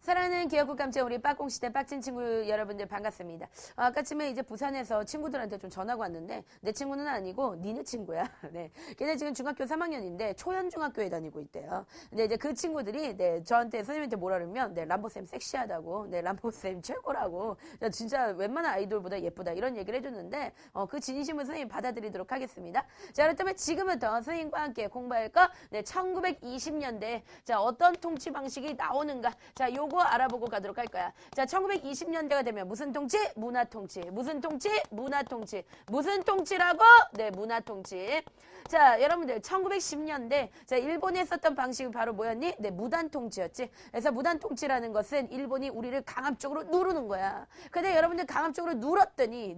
사랑하는 기억국 감자 우리 빠꽁시대 빡친 친구 여러분들 반갑습니다. 아까쯤에 이제 부산에서 친구들한테 좀 전화가 왔는데 내 친구는 아니고 니네 친구야. 네, 걔네 지금 중학교 3학년인데 초연중학교에 다니고 있대요. 근데 이제 그 친구들이 저한테 선생님한테 뭐라 그러면 람보쌤 섹시하다고, 람보쌤 최고라고, 진짜 웬만한 아이돌보다 예쁘다 이런 얘기를 해줬는데 그 진심을 선생님 받아들이도록 하겠습니다. 자, 그렇다면 지금부터 선생님과 함께 공부할 거 1920년대 자 어떤 통치 방식이 나오는가 자 요거 알아보고 가도록 할 거야. 자 1920년대가 되면 무슨 통치? 문화 통치. 무슨 통치? 문화 통치. 무슨 통치라고? 네, 문화 통치. 자, 여러분들 1910년대 자 일본이 했었던 방식이 바로 뭐였니? 네, 무단 통치였지. 그래서 무단 통치라는 것은 일본이 우리를 강압적으로 누르는 거야. 근데 여러분들 강압적으로 눌렀더니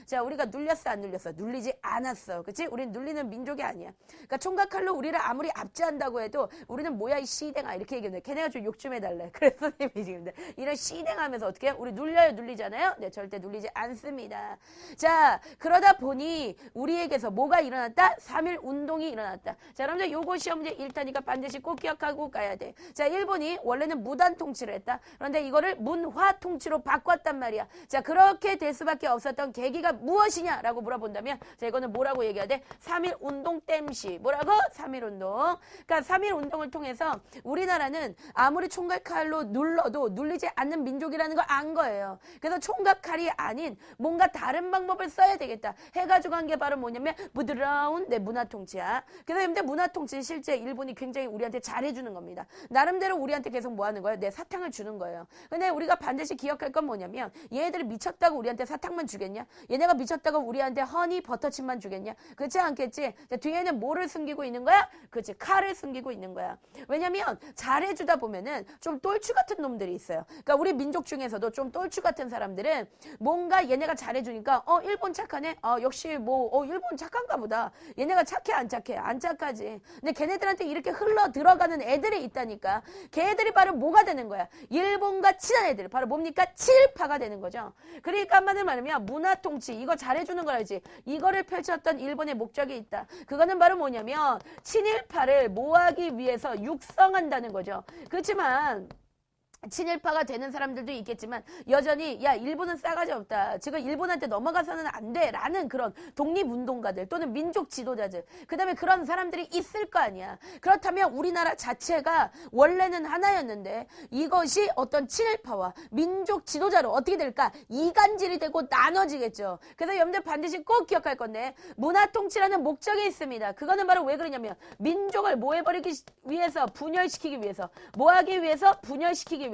자 우리가 눌렸어 안 눌렸어? 눌리지 않았어. 그치? 우린 눌리는 민족이 아니야. 그러니까 총각 칼로 우리를 아무리 압제한다고 해도 우리는 뭐야 이 시댕아 이렇게 얘기했는데 걔네가 좀 욕 좀 해달래. 그래서 선생님이 지금 이런 시댕하면서 어떻게 해요? 우리 눌려요 눌리잖아요? 네, 절대 눌리지 않습니다. 자, 그러다 보니 우리에게서 뭐가 일어났다? 3.1 운동이 일어났다. 자, 여러분들 요거 시험 문제 1타니까 반드시 꼭 기억하고 가야 돼. 자, 일본이 원래는 무단 통치를 했다. 그런데 이거를 문화 통치로 바꿨단 말이야. 자, 그렇게 될 수밖에 없었던 계기가 무엇이냐라고 물어본다면 자, 이거는 뭐라고 얘기해야 돼? 3.1 운동 땜시. 뭐라고? 3.1 운동. 그러니까 3.1 운동을 통해서 우리나라는 아무리 총각칼로 눌러도 눌리지 않는 민족이라는 걸 안 거예요. 그래서 총각칼이 아닌 뭔가 다른 방법을 써야 되겠다 해가지고 한 게 바로 뭐냐면 부드러운 문화 통치야. 그래서 여러분들 문화 통치 실제 일본이 굉장히 우리한테 잘해주는 겁니다. 나름대로 우리한테 계속 뭐 하는 거예요? 사탕을 주는 거예요. 근데 우리가 반드시 기억할 건 뭐냐면 얘네들이 미쳤다고 우리한테 사탕만 주겠냐? 얘네가 미쳤다고 우리한테 허니 버터칩만 주겠냐? 그렇지 않겠지? 자, 뒤에는 뭐를 숨기고 있는 거야? 그렇지, 칼을 숨기고 있는 거야. 왜냐면 잘해주다 보면은 좀 똘추 같은 놈들이 있어요. 그러니까 우리 민족 중에서도 좀 똘추 같은 사람들은 뭔가 얘네가 잘해주니까 일본 착하네? 역시 일본 착한가 보다. 얘네가 착해 안 착해? 안 착하지. 근데 걔네들한테 이렇게 흘러 들어가는 애들이 있다니까. 걔들이 바로 뭐가 되는 거야? 일본과 친한 애들. 바로 뭡니까? 친일파가 되는 거죠. 그러니까 한마디로 말하면 문화 통치 이거 잘해주는 거라지. 이거를 펼쳤던 일본의 목적이 있다. 그거는 바로 뭐냐면 친일파를 모하기 위해서 육성한다는 거죠. 그렇지만 친일파가 되는 사람들도 있겠지만 여전히 야 일본은 싸가지 없다. 지금 일본한테 넘어가서는 안 돼. 라는 그런 독립운동가들 또는 민족 지도자들 그 다음에 그런 사람들이 있을 거 아니야. 그렇다면 우리나라 자체가 원래는 하나였는데 이것이 어떤 친일파와 민족 지도자로 어떻게 될까? 이간질이 되고 나눠지겠죠. 그래서 여러분들 반드시 꼭 기억할 건데 문화통치라는 목적이 있습니다. 그거는 바로 왜 그러냐면 민족을 뭐 해버리기 위해서 분열시키기 위해서 뭐 하기 위해서 분열시키기 위해서.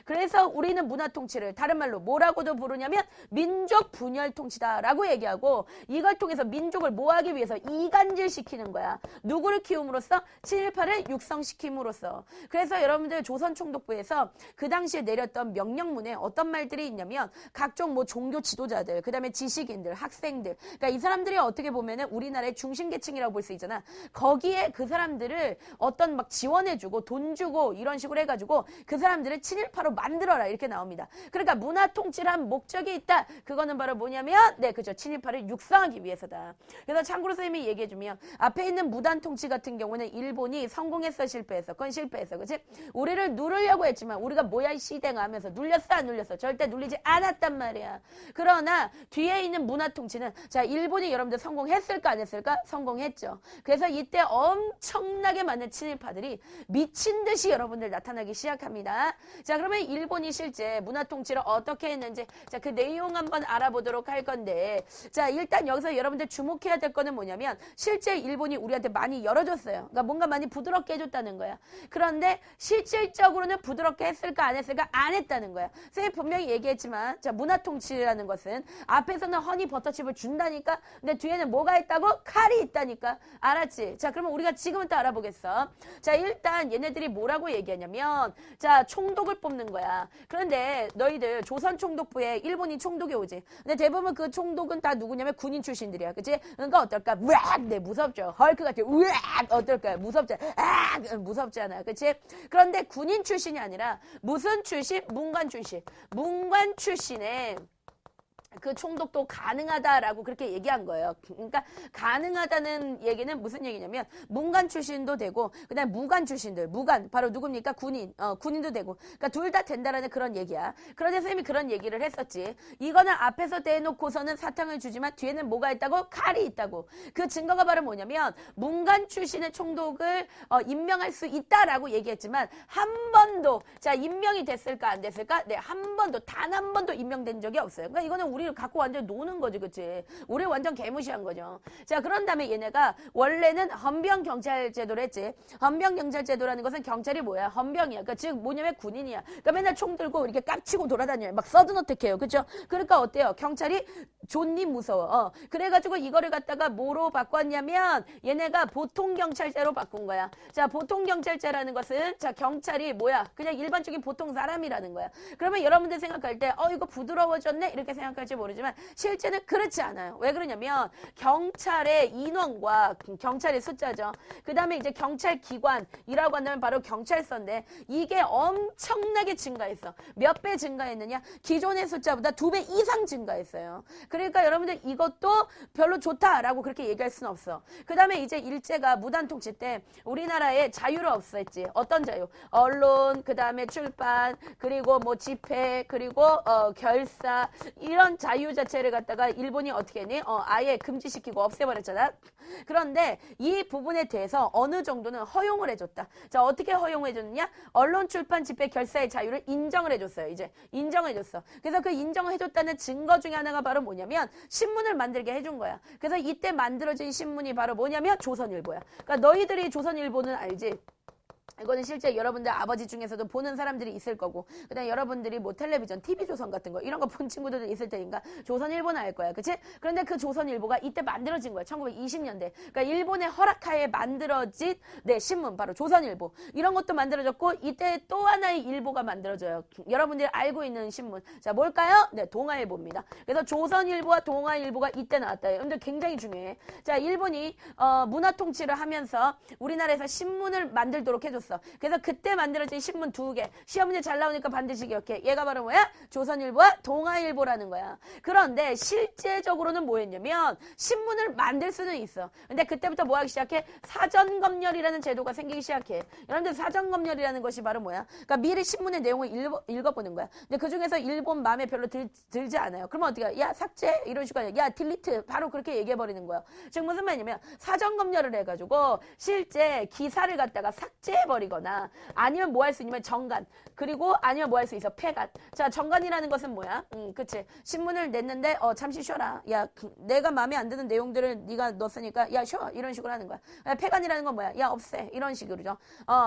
그래서 우리는 문화 통치를 다른 말로 뭐라고도 부르냐면 민족 분열 통치다라고 얘기하고 이걸 통해서 민족을 뭐하기 위해서 이간질시키는 거야. 누구를 키움으로써? 친일파를 육성시킴으로써. 그래서 여러분들 조선총독부에서 그 당시에 내렸던 명령문에 어떤 말들이 있냐면 각종 종교 지도자들, 그 다음에 지식인들, 학생들, 그러니까 이 사람들이 어떻게 보면은 우리나라의 중심계층이라고 볼 수 있잖아. 거기에 그 사람들을 어떤 막 지원해주고 돈 주고 이런 식으로 해가지고 그 사람들을 친일파로 만들어라 이렇게 나옵니다. 그러니까 문화 통치를 한 목적이 있다. 그거는 바로 뭐냐면 그죠. 친일파를 육성하기 위해서다. 그래서 참고로 선생님이 얘기해주면 앞에 있는 무단 통치 같은 경우는 일본이 성공했어 실패했어? 그건 실패했어. 그치? 우리를 누르려고 했지만 우리가 뭐야 이 시댕아 하면서 눌렸어 안 눌렸어? 절대 눌리지 않았단 말이야. 그러나 뒤에 있는 문화 통치는 자 일본이 여러분들 성공했을까 안 했을까? 성공했죠. 그래서 이때 엄청나게 많은 친일파들이 미친 듯이 여러분들 나타나기 시작합니다. 자, 그러면 일본이 실제 문화 통치를 어떻게 했는지 자, 그 내용 한번 알아보도록 할 건데 자, 일단 여기서 여러분들 주목해야 될 거는 뭐냐면 실제 일본이 우리한테 많이 열어줬어요. 그러니까 뭔가 많이 부드럽게 해줬다는 거야. 그런데 실질적으로는 부드럽게 했을까 안 했을까? 안 했다는 거야. 선생님 분명히 얘기했지만 자, 문화 통치라는 것은 앞에서는 허니 버터칩을 준다니까 근데 뒤에는 뭐가 있다고? 칼이 있다니까. 알았지? 자, 그러면 우리가 지금부터 알아보겠어. 자, 일단 얘네들이 뭐라고 얘기하냐면 자, 총독을 뽑는 거야. 그런데 너희들 조선 총독부에 일본인 총독이 오지. 근데 대부분 그 총독은 다 누구냐면 군인 출신들이야. 그치? 그러니까 어떨까? 으악! 네, 무섭죠. 헐크같이 으악! 어떨까요? 무섭죠. 아! 무섭잖아. 그치? 그런데 군인 출신이 아니라 무슨 출신? 문관 출신. 문관 출신에 그 총독도 가능하다라고 그렇게 얘기한 거예요. 그러니까 가능하다는 얘기는 무슨 얘기냐면 문관 출신도 되고 그다음에 무관 출신들, 무관 바로 누굽니까? 군인도 되고 그러니까 둘 다 된다라는 그런 얘기야. 그런데 선생님이 그런 얘기를 했었지. 이거는 앞에서 대놓고서는 사탕을 주지만 뒤에는 뭐가 있다고? 칼이 있다고. 그 증거가 바로 뭐냐면 문관 출신의 총독을 임명할 수 있다라고 얘기했지만 한 번도 자 임명이 됐을까 안 됐을까? 네, 한 번도 단 한 번도 임명된 적이 없어요. 그러니까 이거는 우리를 갖고 완전 노는 거지, 그치? 우리 완전 개무시한 거죠. 자, 그런 다음에 얘네가 원래는 헌병 경찰 제도를 했지. 헌병 경찰 제도라는 것은 경찰이 뭐야? 헌병이야. 그러니까 즉 뭐냐면 군인이야. 그러니까 맨날 총 들고 이렇게 깝치고 돌아다녀요. 막 서든어택해요, 그렇죠? 그러니까 어때요? 경찰이 존니 무서워. 그래가지고 이거를 갖다가 뭐로 바꿨냐면 얘네가 보통 경찰제로 바꾼 거야. 자, 보통 경찰제라는 것은 자 경찰이 뭐야? 그냥 일반적인 보통 사람이라는 거야. 그러면 여러분들 생각할 때 이거 부드러워졌네 이렇게 생각할지 모르지만 실제는 그렇지 않아요. 왜 그러냐면 경찰의 인원과 경찰의 숫자죠. 그 다음에 이제 경찰기관이라고 한다면 바로 경찰서인데 이게 엄청나게 증가했어. 몇 배 증가했느냐? 기존의 숫자보다 2배 이상 증가했어요. 그러니까 여러분들 이것도 별로 좋다라고 그렇게 얘기할 수는 없어. 그 다음에 이제 일제가 무단통치 때 우리나라에 자유를 없앴지. 어떤 자유? 언론, 그 다음에 출판, 그리고 뭐 집회, 그리고 결사 이런 자유 자체를 갖다가 일본이 어떻게 했니? 아예 금지시키고 없애버렸잖아. 그런데 이 부분에 대해서 어느 정도는 허용을 해줬다. 자, 어떻게 허용을 해줬느냐? 언론, 출판, 집회, 결사의 자유를 인정을 해줬어요. 이제 인정해줬어. 그래서 그 인정을 해줬다는 증거 중에 하나가 바로 뭐냐면 신문을 만들게 해준 거야. 그래서 이때 만들어진 신문이 바로 뭐냐면 조선일보야. 그러니까 너희들이 조선일보는 알지? 이거는 실제 여러분들 아버지 중에서도 보는 사람들이 있을 거고 그다음에 여러분들이 뭐 텔레비전, TV조선 같은 거 이런 거 본 친구들도 있을 테니까 조선일보는 알 거야. 그치? 그런데 그 조선일보가 이때 만들어진 거야. 1920년대. 그러니까 일본의 허락하에 만들어진 신문 바로 조선일보. 이런 것도 만들어졌고 이때 또 하나의 일보가 만들어져요. 여러분들이 알고 있는 신문. 자, 뭘까요? 네, 동아일보입니다. 그래서 조선일보와 동아일보가 이때 나왔다. 여러분들 굉장히 중요해. 자, 일본이 문화 통치를 하면서 우리나라에서 신문을 만들도록 해줬어. 그래서 그때 만들어진 신문 2개. 시험 문제 잘 나오니까 반드시 기억해. 얘가 바로 뭐야? 조선일보와 동아일보라는 거야. 그런데 실제적으로는 뭐였냐면 신문을 만들 수는 있어. 근데 그때부터 뭐 하기 시작해? 사전검열이라는 제도가 생기기 시작해. 여러분들 사전검열이라는 것이 바로 뭐야? 그러니까 미리 신문의 내용을 읽어보는 거야. 근데 그중에서 일본 마음에 별로 들지 않아요. 그러면 어떻게 해? 야, 삭제? 이런 식으로 야, 딜리트. 바로 그렇게 얘기해버리는 거야. 즉 무슨 말이냐면 사전검열을 해가지고 실제 기사를 갖다가 삭제해버리거나 아니면 뭐 할 수 있냐면 정간, 그리고 아니면 뭐 할 수 있어? 폐간. 자, 정간이라는 것은 뭐야? 그치. 신문을 냈는데 잠시 쉬어라. 야, 내가 마음에 안 드는 내용들을 네가 넣었으니까 야, 쉬어. 이런 식으로 하는 거야. 폐간이라는 건 뭐야? 야, 없애. 이런 식으로죠.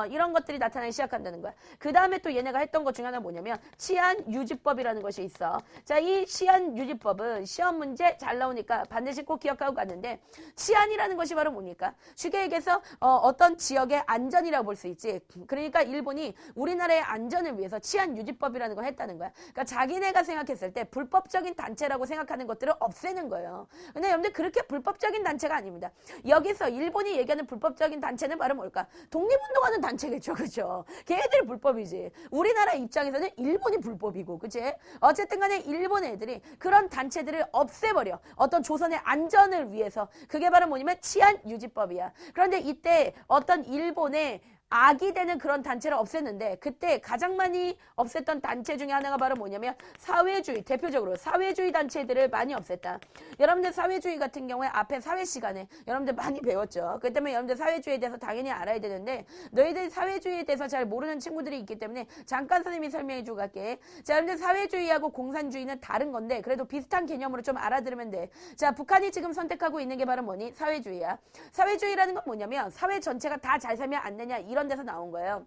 이런 것들이 나타나기 시작한다는 거야. 그 다음에 또 얘네가 했던 것 중에 하나 뭐냐면 치안유지법이라는 것이 있어. 자, 이 치안유지법은 시험 문제 잘 나오니까 반드시 꼭 기억하고 갔는데 치안이라는 것이 바로 뭡니까? 쉽게 얘기해서 어떤 지역의 안전이라고 볼 수 있지. 그러니까 일본이 우리나라의 안전을 위해서 치안유지법이라는 걸 했다는 거야. 그러니까 자기네가 생각했을 때 불법적인 단체라고 생각하는 것들을 없애는 거예요. 근데 여러분들 그렇게 불법적인 단체가 아닙니다. 여기서 일본이 얘기하는 불법적인 단체는 바로 뭘까? 독립운동하는 단체겠죠. 그죠? 걔네들이 불법이지. 우리나라 입장에서는 일본이 불법이고, 그치? 어쨌든 간에 일본 애들이 그런 단체들을 없애버려. 어떤 조선의 안전을 위해서. 그게 바로 뭐냐면 치안유지법이야. 그런데 이때 어떤 일본의 악이 되는 그런 단체를 없앴는데 그때 가장 많이 없앴던 단체 중에 하나가 바로 뭐냐면 사회주의, 대표적으로 사회주의 단체들을 많이 없앴다. 여러분들 사회주의 같은 경우에 앞에 사회 시간에 여러분들 많이 배웠죠. 그 때문에 여러분들 사회주의에 대해서 당연히 알아야 되는데 너희들 사회주의에 대해서 잘 모르는 친구들이 있기 때문에 잠깐 선생님이 설명해 주고 갈게. 자, 여러분들 사회주의하고 공산주의는 다른 건데 그래도 비슷한 개념으로 좀 알아들으면 돼. 자, 북한이 지금 선택하고 있는 게 바로 뭐니? 사회주의야. 사회주의라는 건 뭐냐면 사회 전체가 다 잘 살면 안 되냐 이런 데서 나온 거예요.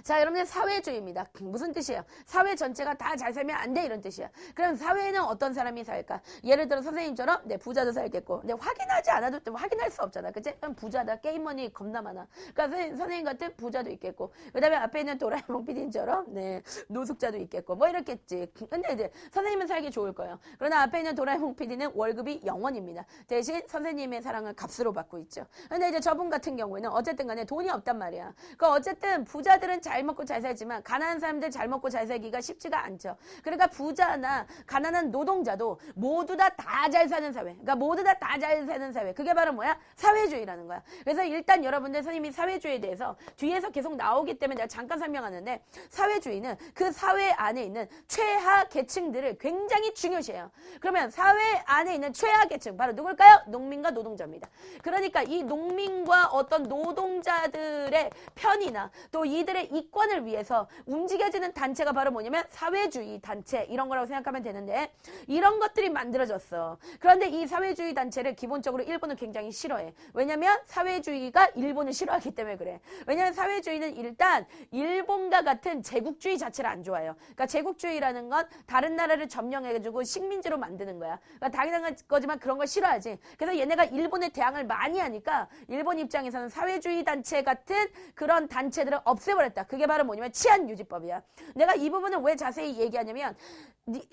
자, 여러분들 사회주의입니다. 무슨 뜻이에요? 사회 전체가 다 잘 살면 안 돼 이런 뜻이야. 그럼 사회에는 어떤 사람이 살까? 예를 들어 선생님처럼 부자도 살겠고 근데 확인하지 않아도 확인할 수 없잖아. 그치? 그럼 부자다. 게임머니 겁나 많아. 그러니까 선생님 같은 부자도 있겠고 그 다음에 앞에 있는 도라에몽 PD님처럼 노숙자도 있겠고 뭐 이렇겠지. 근데 이제 선생님은 살기 좋을 거예요. 그러나 앞에 있는 도라에몽 PD는 월급이 0원입니다. 대신 선생님의 사랑을 값으로 받고 있죠. 근데 이제 저분 같은 경우에는 어쨌든 간에 돈이 없단 말이야. 그러니까 어쨌든 부자들은 잘 먹고 잘 살지만 가난한 사람들 잘 먹고 잘 살기가 쉽지가 않죠. 그러니까 부자나 가난한 노동자도 모두 다 잘 사는 사회. 그러니까 모두 다 잘 사는 사회. 그게 바로 뭐야? 사회주의라는 거야. 그래서 일단 여러분들 선생님이 사회주의에 대해서 뒤에서 계속 나오기 때문에 내가 잠깐 설명하는데 사회주의는 그 사회 안에 있는 최하 계층들을 굉장히 중요시해요. 그러면 사회 안에 있는 최하 계층 바로 누굴까요? 농민과 노동자입니다. 그러니까 이 농민과 어떤 노동자들의 편이나 또 이들의 이권을 위해서 움직여지는 단체가 바로 뭐냐면 사회주의 단체 이런 거라고 생각하면 되는데 이런 것들이 만들어졌어. 그런데 이 사회주의 단체를 기본적으로 일본은 굉장히 싫어해. 왜냐면 사회주의가 일본을 싫어하기 때문에 그래. 왜냐면 사회주의는 일단 일본과 같은 제국주의 자체를 안 좋아해요. 그러니까 제국주의라는 건 다른 나라를 점령해가지고 식민지로 만드는 거야. 그러니까 당연한 거지만 그런 걸 싫어하지. 그래서 얘네가 일본에 대항을 많이 하니까 일본 입장에서는 사회주의 단체 같은 그런 단체들을 없애버렸다. 그게 바로 뭐냐면 치안유지법이야. 내가 이 부분을 왜 자세히 얘기하냐면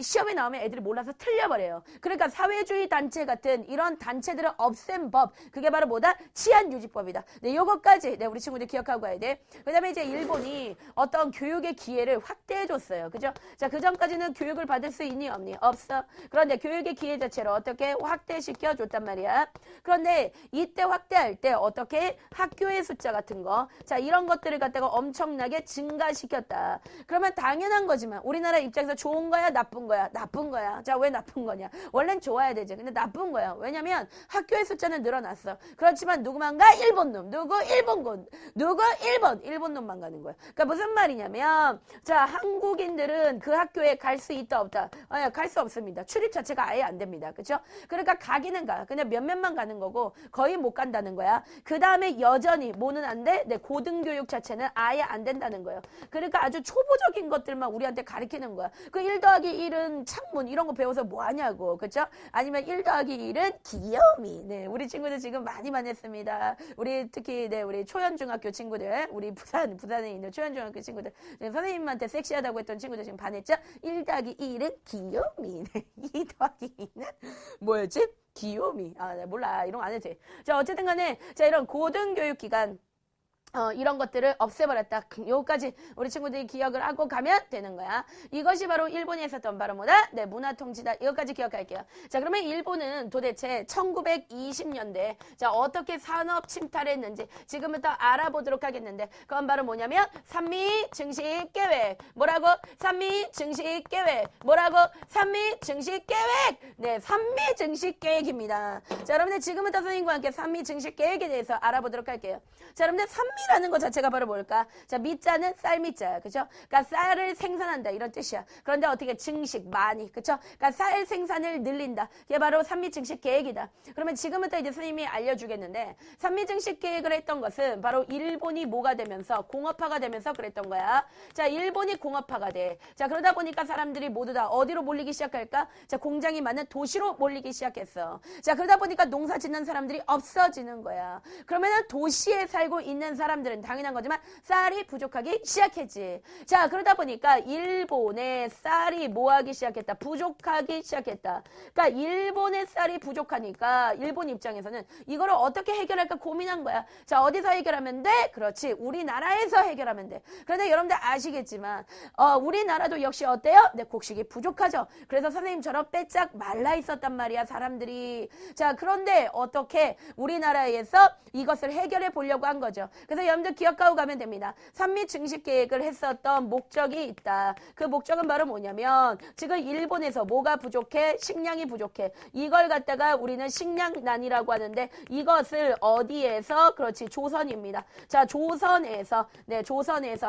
시험에 나오면 애들이 몰라서 틀려버려요. 그러니까 사회주의 단체 같은 이런 단체들을 없앤 법 그게 바로 뭐다? 치안유지법이다. 네, 요것까지 우리 친구들 기억하고 가야 돼. 그 다음에 이제 일본이 어떤 교육의 기회를 확대해줬어요. 그죠? 자, 그 전까지는 교육을 받을 수 있니 없니? 없어. 그런데 교육의 기회 자체를 어떻게 확대시켜줬단 말이야. 그런데 이때 확대할 때 어떻게 학교의 숫자 같은 거 자 이런 것들을 갖다가 엄청나게 증가시켰다. 그러면 당연한 거지만 우리나라 입장에서 좋은 거야? 나쁜 거야? 나쁜 거야. 자, 왜 나쁜 거냐? 원래는 좋아야 되지. 근데 나쁜 거야. 왜냐면 학교의 숫자는 늘어났어. 그렇지만 누구만 가? 일본 놈. 누구? 일본군. 누구? 일본 놈만 가는 거야. 그러니까 무슨 말이냐면 자, 한국인들은 그 학교에 갈 수 있다 없다? 갈 수 없습니다. 출입 자체가 아예 안 됩니다. 그렇죠? 그러니까 가기는 가. 그냥 몇몇만 가는 거고 거의 못 간다는 거야. 그 다음에 여전히 뭐는 안 돼? 네, 고등교육 자체는 아예 안 된다는 거예요. 그러니까 아주 초보적인 것들만 우리한테 가르치는 거야. 그 1 더하기 1은 창문 이런 거 배워서 뭐 하냐고. 그렇죠? 아니면 1 더하기 1은 귀요미. 네, 우리 친구들 지금 많이 했습니다. 우리 특히 네, 우리 초연중학교 친구들, 우리 부산에 있는 초연중학교 친구들, 네, 선생님한테 섹시하다고 했던 친구들 지금 반했죠? 1 더하기 1은 귀요미. 네, 2 더하기 2는 뭐였지? 귀요미. 네, 몰라. 이런 거 안 해도 돼. 자, 어쨌든 간에 자, 이런 고등교육기관 이런 것들을 없애버렸다. 요까지 우리 친구들이 기억을 하고 가면 되는 거야. 이것이 바로 일본이 했었던 바로 뭐다? 네, 문화통치다. 이것까지 기억할게요. 자, 그러면 일본은 도대체 1920년대 자, 어떻게 산업 침탈했는지 지금부터 알아보도록 하겠는데 그건 바로 뭐냐면 산미 증식 계획. 뭐라고? 산미 증식 계획. 뭐라고? 산미 증식 계획. 네, 산미 증식 계획입니다. 자, 여러분들 지금부터 선생님과 함께 산미 증식 계획에 대해서 알아보도록 할게요. 자, 여러분들 산미라는 것 자체가 바로 뭘까? 자, 미자는 쌀미자야. 그죠? 그러니까 쌀을 생산한다. 이런 뜻이야. 그런데 어떻게 증식, 많이. 그죠? 그러니까 쌀 생산을 늘린다. 이게 바로 산미 증식 계획이다. 그러면 지금부터 이제 선생님이 알려주겠는데 산미 증식 계획을 했던 것은 바로 일본이 뭐가 되면서 공업화가 되면서 그랬던 거야. 자, 일본이 공업화가 돼. 자, 그러다 보니까 사람들이 모두 다 어디로 몰리기 시작할까? 자, 공장이 많은 도시로 몰리기 시작했어. 자, 그러다 보니까 농사 짓는 사람들이 없어지는 거야. 그러면은 도시에 살고 있는 사람들은 당연한 거지만 쌀이 부족하기 시작했지. 자, 그러다 보니까 일본의 쌀이 뭐하기 시작했다? 부족하기 시작했다. 그러니까 일본의 쌀이 부족하니까 일본 입장에서는 이거를 어떻게 해결할까 고민한 거야. 자, 어디서 해결하면 돼? 그렇지. 우리나라에서 해결하면 돼. 그런데 여러분들 아시겠지만 우리나라도 역시 어때요? 네, 곡식이 부족하죠. 그래서 선생님처럼 빼짝 말라 있었단 말이야, 사람들이. 자, 그런데 어떻게 우리나라에서 이것을 해결해 보려고 한 거죠. 그래서 여러분들 기억하고 가면 됩니다. 산미 증식 계획을 했었던 목적이 있다. 그 목적은 바로 뭐냐면 지금 일본에서 뭐가 부족해? 식량이 부족해. 이걸 갖다가 우리는 식량난이라고 하는데 이것을 어디에서? 그렇지, 조선입니다. 자, 조선에서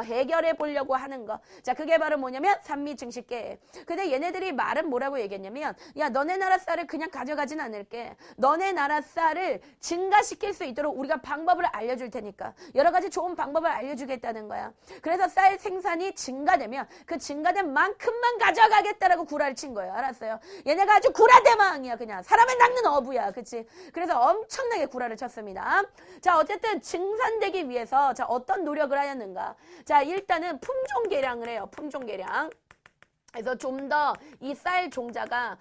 해결해 보려고 하는 거. 자, 그게 바로 뭐냐면 산미 증식 계획. 근데 얘네들이 말은 뭐라고 얘기했냐면 야, 너네 나라 쌀을 그냥 가져가진 않을게. 너네 나라 쌀을 증가시킬 수 있도록 우리가 방법을 알려줄 테니까 여러 가지 좋은 방법을 알려주겠다는 거야. 그래서 쌀 생산이 증가되면 그 증가된 만큼만 가져가겠다라고 구라를 친 거예요. 알았어요? 얘네가 아주 구라대망이야. 그냥 사람을 낚는 어부야. 그치? 그래서 엄청나게 구라를 쳤습니다. 자, 어쨌든 증산되기 위해서 자, 어떤 노력을 하였는가? 자, 일단은 품종 개량을 해요. 품종 개량. 그래서 좀 더 이 쌀 종자가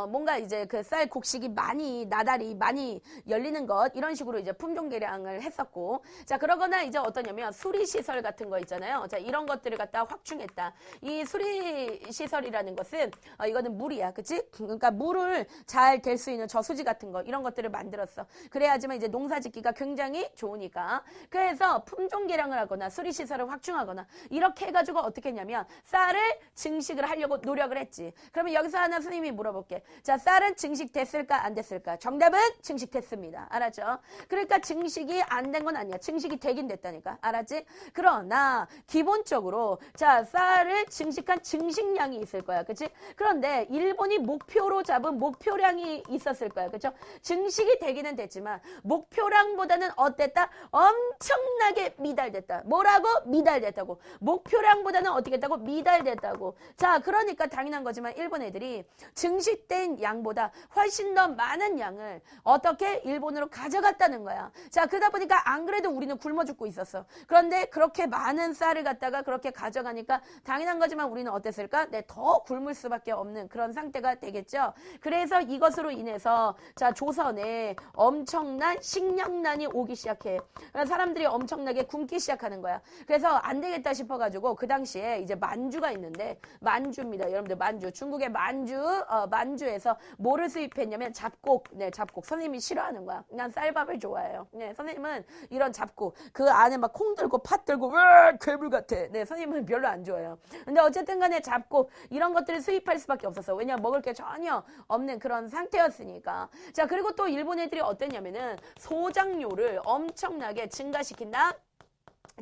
뭔가 이제 그 쌀 곡식이 많이 나달이 많이 열리는 것 이런 식으로 이제 품종 개량을 했었고 자 그러거나 이제 어떠냐면 수리 시설 같은 거 있잖아요. 자 이런 것들을 갖다 확충했다. 이 수리 시설이라는 것은 이거는 물이야, 그치? 그러니까 물을 잘 댈 수 있는 저수지 같은 거 이런 것들을 만들었어. 그래야지만 이제 농사짓기가 굉장히 좋으니까. 그래서 품종 개량을 하거나 수리 시설을 확충하거나 이렇게 해가지고 어떻게 했냐면 쌀을 증식을 하려고 노력을 했지. 그러면 여기서 하나 선생님이 물어볼게. 자, 쌀은 증식됐을까 안 됐을까? 정답은 증식됐습니다. 알았죠? 그러니까 증식이 안 된 건 아니야. 증식이 되긴 됐다니까. 알았지? 그러나 기본적으로 자, 쌀을 증식한 증식량이 있을 거야. 그치? 그런데 일본이 목표로 잡은 목표량이 있었을 거야. 그쵸? 증식이 되기는 됐지만 목표량보다는 어땠다? 엄청나게 미달됐다. 뭐라고? 미달됐다고. 목표량보다는 어떻게 했다고? 미달됐다고. 자, 그러니까 당연한 거지만 일본 애들이 증식된 양보다 훨씬 더 많은 양을 어떻게 일본으로 가져갔다는 거야. 자, 그러다 보니까 안 그래도 우리는 굶어 죽고 있었어. 그런데 그렇게 많은 쌀을 갖다가 그렇게 가져가니까 당연한 거지만 우리는 어땠을까? 네, 더 굶을 수밖에 없는 그런 상태가 되겠죠. 그래서 이것으로 인해서 자, 조선에 엄청난 식량난이 오기 시작해. 사람들이 엄청나게 굶기 시작하는 거야. 그래서 안 되겠다 싶어가지고 그 당시에 이제 만주가 있는데 만주입니다. 여러분들 만주. 중국의 만주에서 뭐를 수입했냐면 잡곡. 네, 잡곡. 선생님이 싫어하는 거야. 난 쌀밥을 좋아해요. 네, 선생님은 이런 잡곡. 그 안에 막 콩 들고 팥 들고 왜 괴물 같아. 네, 선생님은 별로 안 좋아해요. 근데 어쨌든 간에 잡곡 이런 것들을 수입할 수밖에 없었어. 왜냐면 먹을 게 전혀 없는 그런 상태였으니까. 자, 그리고 또 일본 애들이 어땠냐면은 소작료를 엄청나게 증가시킨다.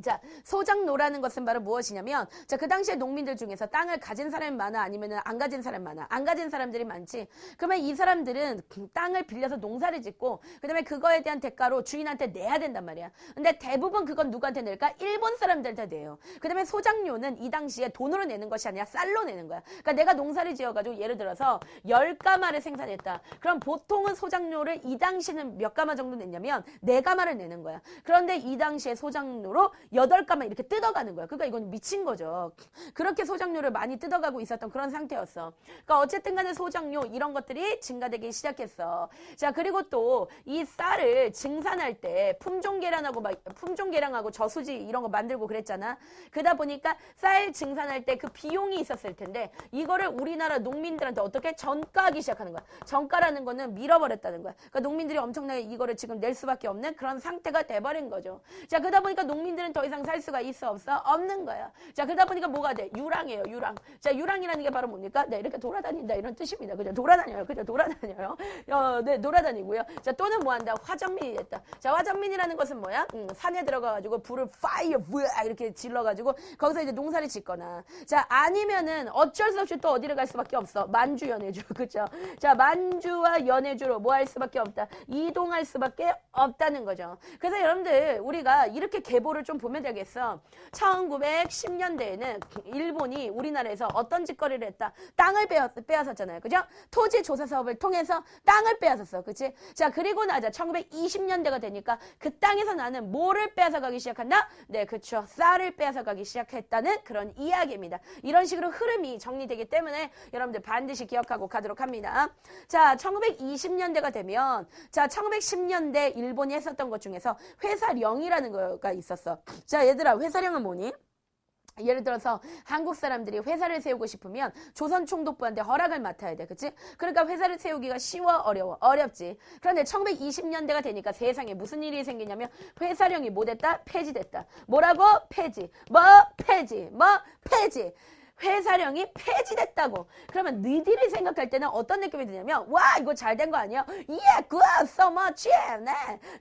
자, 소작노라는 것은 바로 무엇이냐면 자, 그 당시에 농민들 중에서 땅을 가진 사람이 많아 아니면 안 가진 사람이 많아. 안 가진 사람들이 많지. 그러면 이 사람들은 땅을 빌려서 농사를 짓고 그다음에 그거에 대한 대가로 주인한테 내야 된단 말이야. 근데 대부분 그건 누구한테 낼까? 일본 사람들한테 내요. 그다음에 소작료는 이 당시에 돈으로 내는 것이 아니라 쌀로 내는 거야. 그러니까 내가 농사를 지어가지고 예를 들어서 10가마를 생산했다. 그럼 보통은 소작료를 이 당시는 몇 가마 정도 냈냐면 4가마를 내는 거야. 그런데 이 당시에 소작료로 8가마 이렇게 뜯어가는 거야. 그러니까 이건 미친 거죠. 그렇게 소작료를 많이 뜯어가고 있었던 그런 상태였어. 그러니까 어쨌든 간에 소작료 이런 것들이 증가되기 시작했어. 자, 그리고 또 이 쌀을 증산할 때 품종 개량하고 저수지 이런 거 만들고 그랬잖아. 그러다 보니까 쌀 증산할 때 그 비용이 있었을 텐데 이거를 우리나라 농민들한테 어떻게 전가하기 시작하는 거야. 전가라는 거는 밀어버렸다는 거야. 그러니까 농민들이 엄청나게 이거를 지금 낼 수밖에 없는 그런 상태가 돼버린 거죠. 자, 그러다 보니까 농민들은 더 이상 살 수가 있어 없어? 없는 거야. 자, 그러다 보니까 뭐가 돼? 유랑이에요. 유랑. 자, 유랑이라는 게 바로 뭡니까? 네, 이렇게 돌아다닌다 이런 뜻입니다. 그죠? 돌아다녀요. 그죠? 돌아다녀요. 네, 돌아다니고요. 자, 또는 뭐 한다? 화전민이 됐다. 자, 화전민이라는 것은 뭐야? 산에 들어가가지고 불을 파이어 이렇게 질러가지고 거기서 이제 농사를 짓거나. 자, 아니면은 어쩔 수 없이 또 어디를 갈 수밖에 없어. 만주, 연해주. 그죠? 자, 만주와 연해주로 뭐 할 수밖에 없다. 이동할 수밖에 없다는 거죠. 그래서 여러분들 우리가 이렇게 계보를 좀 보면 되겠어. 1910년대에는 일본이 우리나라에서 어떤 짓거리를 했다. 땅을 빼앗았잖아요. 그죠? 토지 조사 사업을 통해서 땅을 빼앗았어. 그치? 자, 그리고 나자 1920년대가 되니까 그 땅에서 나는 뭐를 빼앗아가기 시작한다? 네, 그쵸. 쌀을 빼앗아가기 시작했다는 그런 이야기입니다. 이런 식으로 흐름이 정리되기 때문에 여러분들 반드시 기억하고 가도록 합니다. 자, 1920년대가 되면 자, 1910년대 일본이 했었던 것 중에서 회사령이라는 거가 있었어. 자, 얘들아, 회사령은 뭐니? 예를 들어서 한국 사람들이 회사를 세우고 싶으면 조선총독부한테 허락을 맡아야 돼. 그치? 그러니까 회사를 세우기가 쉬워? 어려워? 어렵지. 그런데 1920년대가 되니까 세상에 무슨 일이 생기냐면 회사령이 뭐 됐다? 폐지됐다. 뭐라고? 폐지. 뭐? 폐지. 뭐? 폐지. 회사령이 폐지됐다고. 그러면 너희들이 생각할 때는 어떤 느낌이 드냐면 와, 이거 잘 된 거 아니야? Yeah, good, so much, yeah.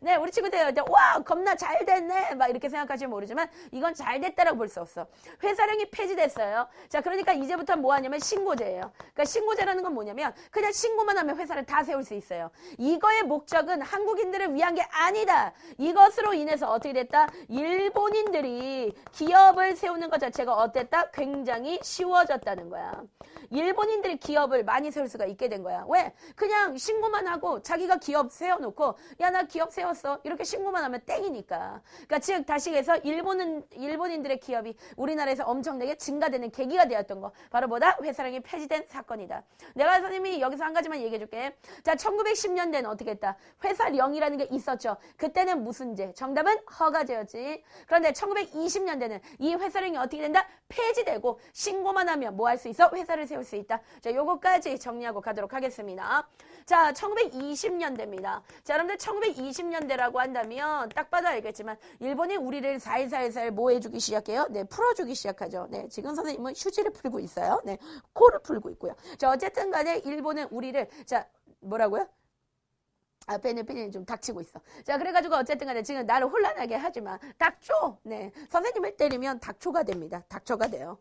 네, 우리 친구들 와, 겁나 잘 됐네 막 이렇게 생각할지 모르지만 이건 잘 됐다라고 볼 수 없어. 회사령이 폐지됐어요. 자, 그러니까 이제부터 뭐 하냐면 신고제예요. 그러니까 신고제라는 건 뭐냐면 그냥 신고만 하면 회사를 다 세울 수 있어요. 이거의 목적은 한국인들을 위한 게 아니다. 이것으로 인해서 어떻게 됐다? 일본인들이 기업을 세우는 것 자체가 어땠다? 굉장히 쉬워졌다는 거야. 일본인들이 기업을 많이 세울 수가 있게 된 거야. 왜? 그냥 신고만 하고 자기가 기업 세워놓고 야, 나 기업 세웠어. 이렇게 신고만 하면 땡이니까. 그러니까 즉 다시 해서 일본인들의 기업이 우리나라에서 엄청나게 증가되는 계기가 되었던 거. 바로 뭐다? 회사령이 폐지된 사건이다. 내가 선생님이 여기서 한 가지만 얘기해 줄게. 자, 1910년대는 어떻게 했다? 회사령이라는 게 있었죠. 그때는 무슨 제? 정답은 허가제였지. 그런데 1920년대는 이 회사령이 어떻게 된다? 폐지되고 신고만 하면 뭐 할 수 있어? 회사를 세울 수 있다. 자, 요거까지 정리하고 가도록 하겠습니다. 자, 1920년대입니다. 자, 여러분들 1920년대라고 한다면 딱 봐도 알겠지만 일본이 우리를 살살살 뭐 해주기 시작해요? 네, 풀어주기 시작하죠. 네, 지금 선생님은 휴지를 풀고 있어요. 네, 코를 풀고 있고요. 자, 어쨌든 간에 일본은 우리를, 자, 뭐라고요? 팬이 좀 닥치고 있어. 자, 그래가지고 어쨌든 간에 지금 나를 혼란하게 하지마. 닥쳐! 네. 선생님을 때리면 닥초가 됩니다. 닥쳐가 돼요.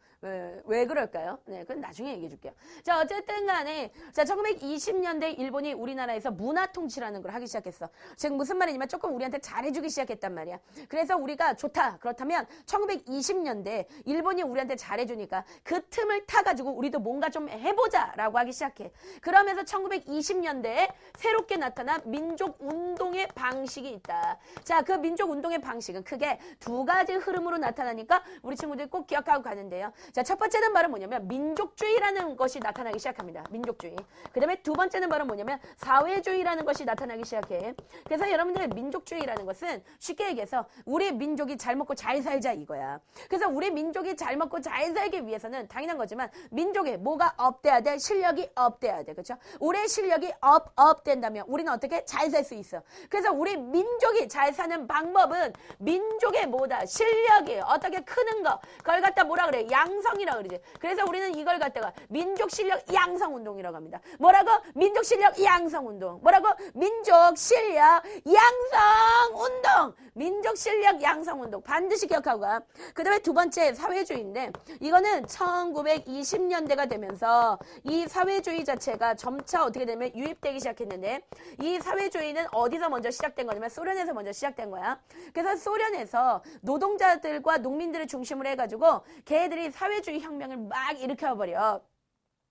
왜 그럴까요? 네. 그건 나중에 얘기해 줄게요. 자, 어쨌든 간에, 자, 1920년대 일본이 우리나라에서 문화 통치라는 걸 하기 시작했어. 지금 무슨 말이냐면 조금 우리한테 잘해주기 시작했단 말이야. 그래서 우리가 좋다. 그렇다면 1920년대 일본이 우리한테 잘해주니까 그 틈을 타가지고 우리도 뭔가 좀 해보자라고 하기 시작해. 그러면서 1920년대에 새롭게 나타난 민족운동의 방식이 있다. 자, 그 민족운동의 방식은 크게 두 가지 흐름으로 나타나니까 우리 친구들이 꼭 기억하고 가는데요. 자, 첫 번째는 바로 뭐냐면 민족주의라는 것이 나타나기 시작합니다. 민족주의. 그 다음에 두 번째는 바로 뭐냐면 사회주의라는 것이 나타나기 시작해. 그래서 여러분들 민족주의라는 것은 쉽게 얘기해서 우리 민족이 잘 먹고 잘 살자 이거야. 그래서 우리 민족이 잘 먹고 잘 살기 위해서는 당연한 거지만 민족에 뭐가 업돼야 돼? 실력이 업돼야 돼. 그렇죠? 우리의 실력이 업된다면 우리는 어떻게 잘 살 수 있어. 그래서 우리 민족이 잘 사는 방법은 민족의 뭐다? 실력이 어떻게 크는 거. 그걸 갖다 뭐라 그래? 양성이라고 그러지. 그래서 우리는 이걸 갖다가 민족 실력 양성 운동이라고 합니다. 뭐라고? 민족 실력 양성 운동. 뭐라고? 민족 실력 양성 운동. 민족 실력 양성 운동. 반드시 기억하고 가. 그 다음에 두 번째 사회주의인데 이거는 1920년대가 되면서 이 사회주의 자체가 점차 어떻게 되면 유입되기 시작했는데 이 사회주의는 어디서 먼저 시작된 거냐면 소련에서 먼저 시작된 거야. 그래서 소련에서 노동자들과 농민들을 중심으로 해가지고 걔들이 사회주의 혁명을 막 일으켜버려.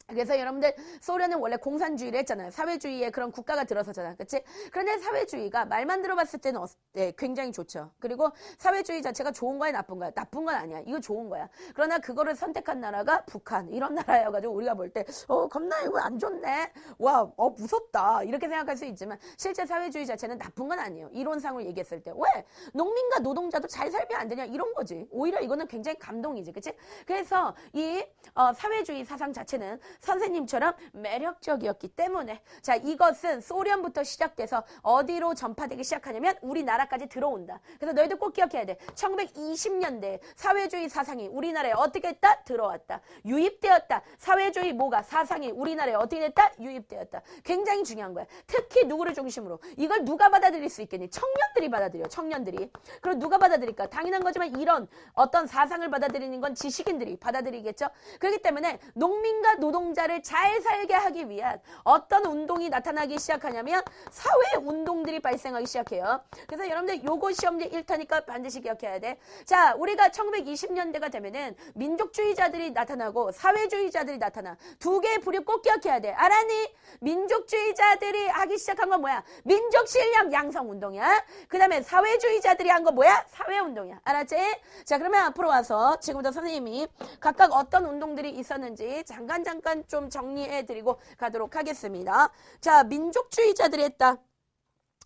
그래서 여러분들 소련은 원래 공산주의를 했잖아요. 사회주의에 그런 국가가 들어서잖아. 그치? 그런데 사회주의가 말만 들어봤을 때는 네, 굉장히 좋죠. 그리고 사회주의 자체가 좋은 거야 나쁜 거야? 나쁜 건 아니야. 이거 좋은 거야. 그러나 그거를 선택한 나라가 북한 이런 나라여가지고 우리가 볼 때 겁나 이거 안 좋네. 와 무섭다. 이렇게 생각할 수 있지만 실제 사회주의 자체는 나쁜 건 아니에요. 이론상으로 얘기했을 때. 왜? 농민과 노동자도 잘 살면 안 되냐 이런 거지. 오히려 이거는 굉장히 감동이지. 그치? 그래서 이 사회주의 사상 자체는 선생님처럼 매력적이었기 때문에 자 이것은 소련부터 시작돼서 어디로 전파되기 시작하냐면 우리나라까지 들어온다. 그래서 너희들 꼭 기억해야 돼. 1920년대 사회주의 사상이 우리나라에 어떻게 했다? 들어왔다. 유입되었다. 사회주의 뭐가? 사상이 우리나라에 어떻게 됐다? 유입되었다. 굉장히 중요한 거야. 특히 누구를 중심으로? 이걸 누가 받아들일 수 있겠니? 청년들이 받아들여. 청년들이. 그럼 누가 받아들일까? 당연한 거지만 이런 어떤 사상을 받아들이는 건 지식인들이 받아들이겠죠. 그렇기 때문에 농민과 노동자를 잘 살게 하기 위한 어떤 운동이 나타나기 시작하냐면 사회운동들이 발생하기 시작해요. 그래서 여러분들 요거 시험제 1타니까 반드시 기억해야 돼. 자, 우리가 1920년대가 되면은 민족주의자들이 나타나고 사회주의자들이 나타나. 두 개의 부류 꼭 기억해야 돼. 알았니? 민족주의자들이 하기 시작한 건 뭐야? 민족실력 양성운동이야. 그 다음에 사회주의자들이 한 거 뭐야? 사회운동이야. 알았지? 자, 그러면 앞으로 와서 지금부터 선생님이 각각 어떤 운동들이 있었는지 잠깐 좀 정리해드리고 가도록 하겠습니다. 자, 민족주의자들이 했다.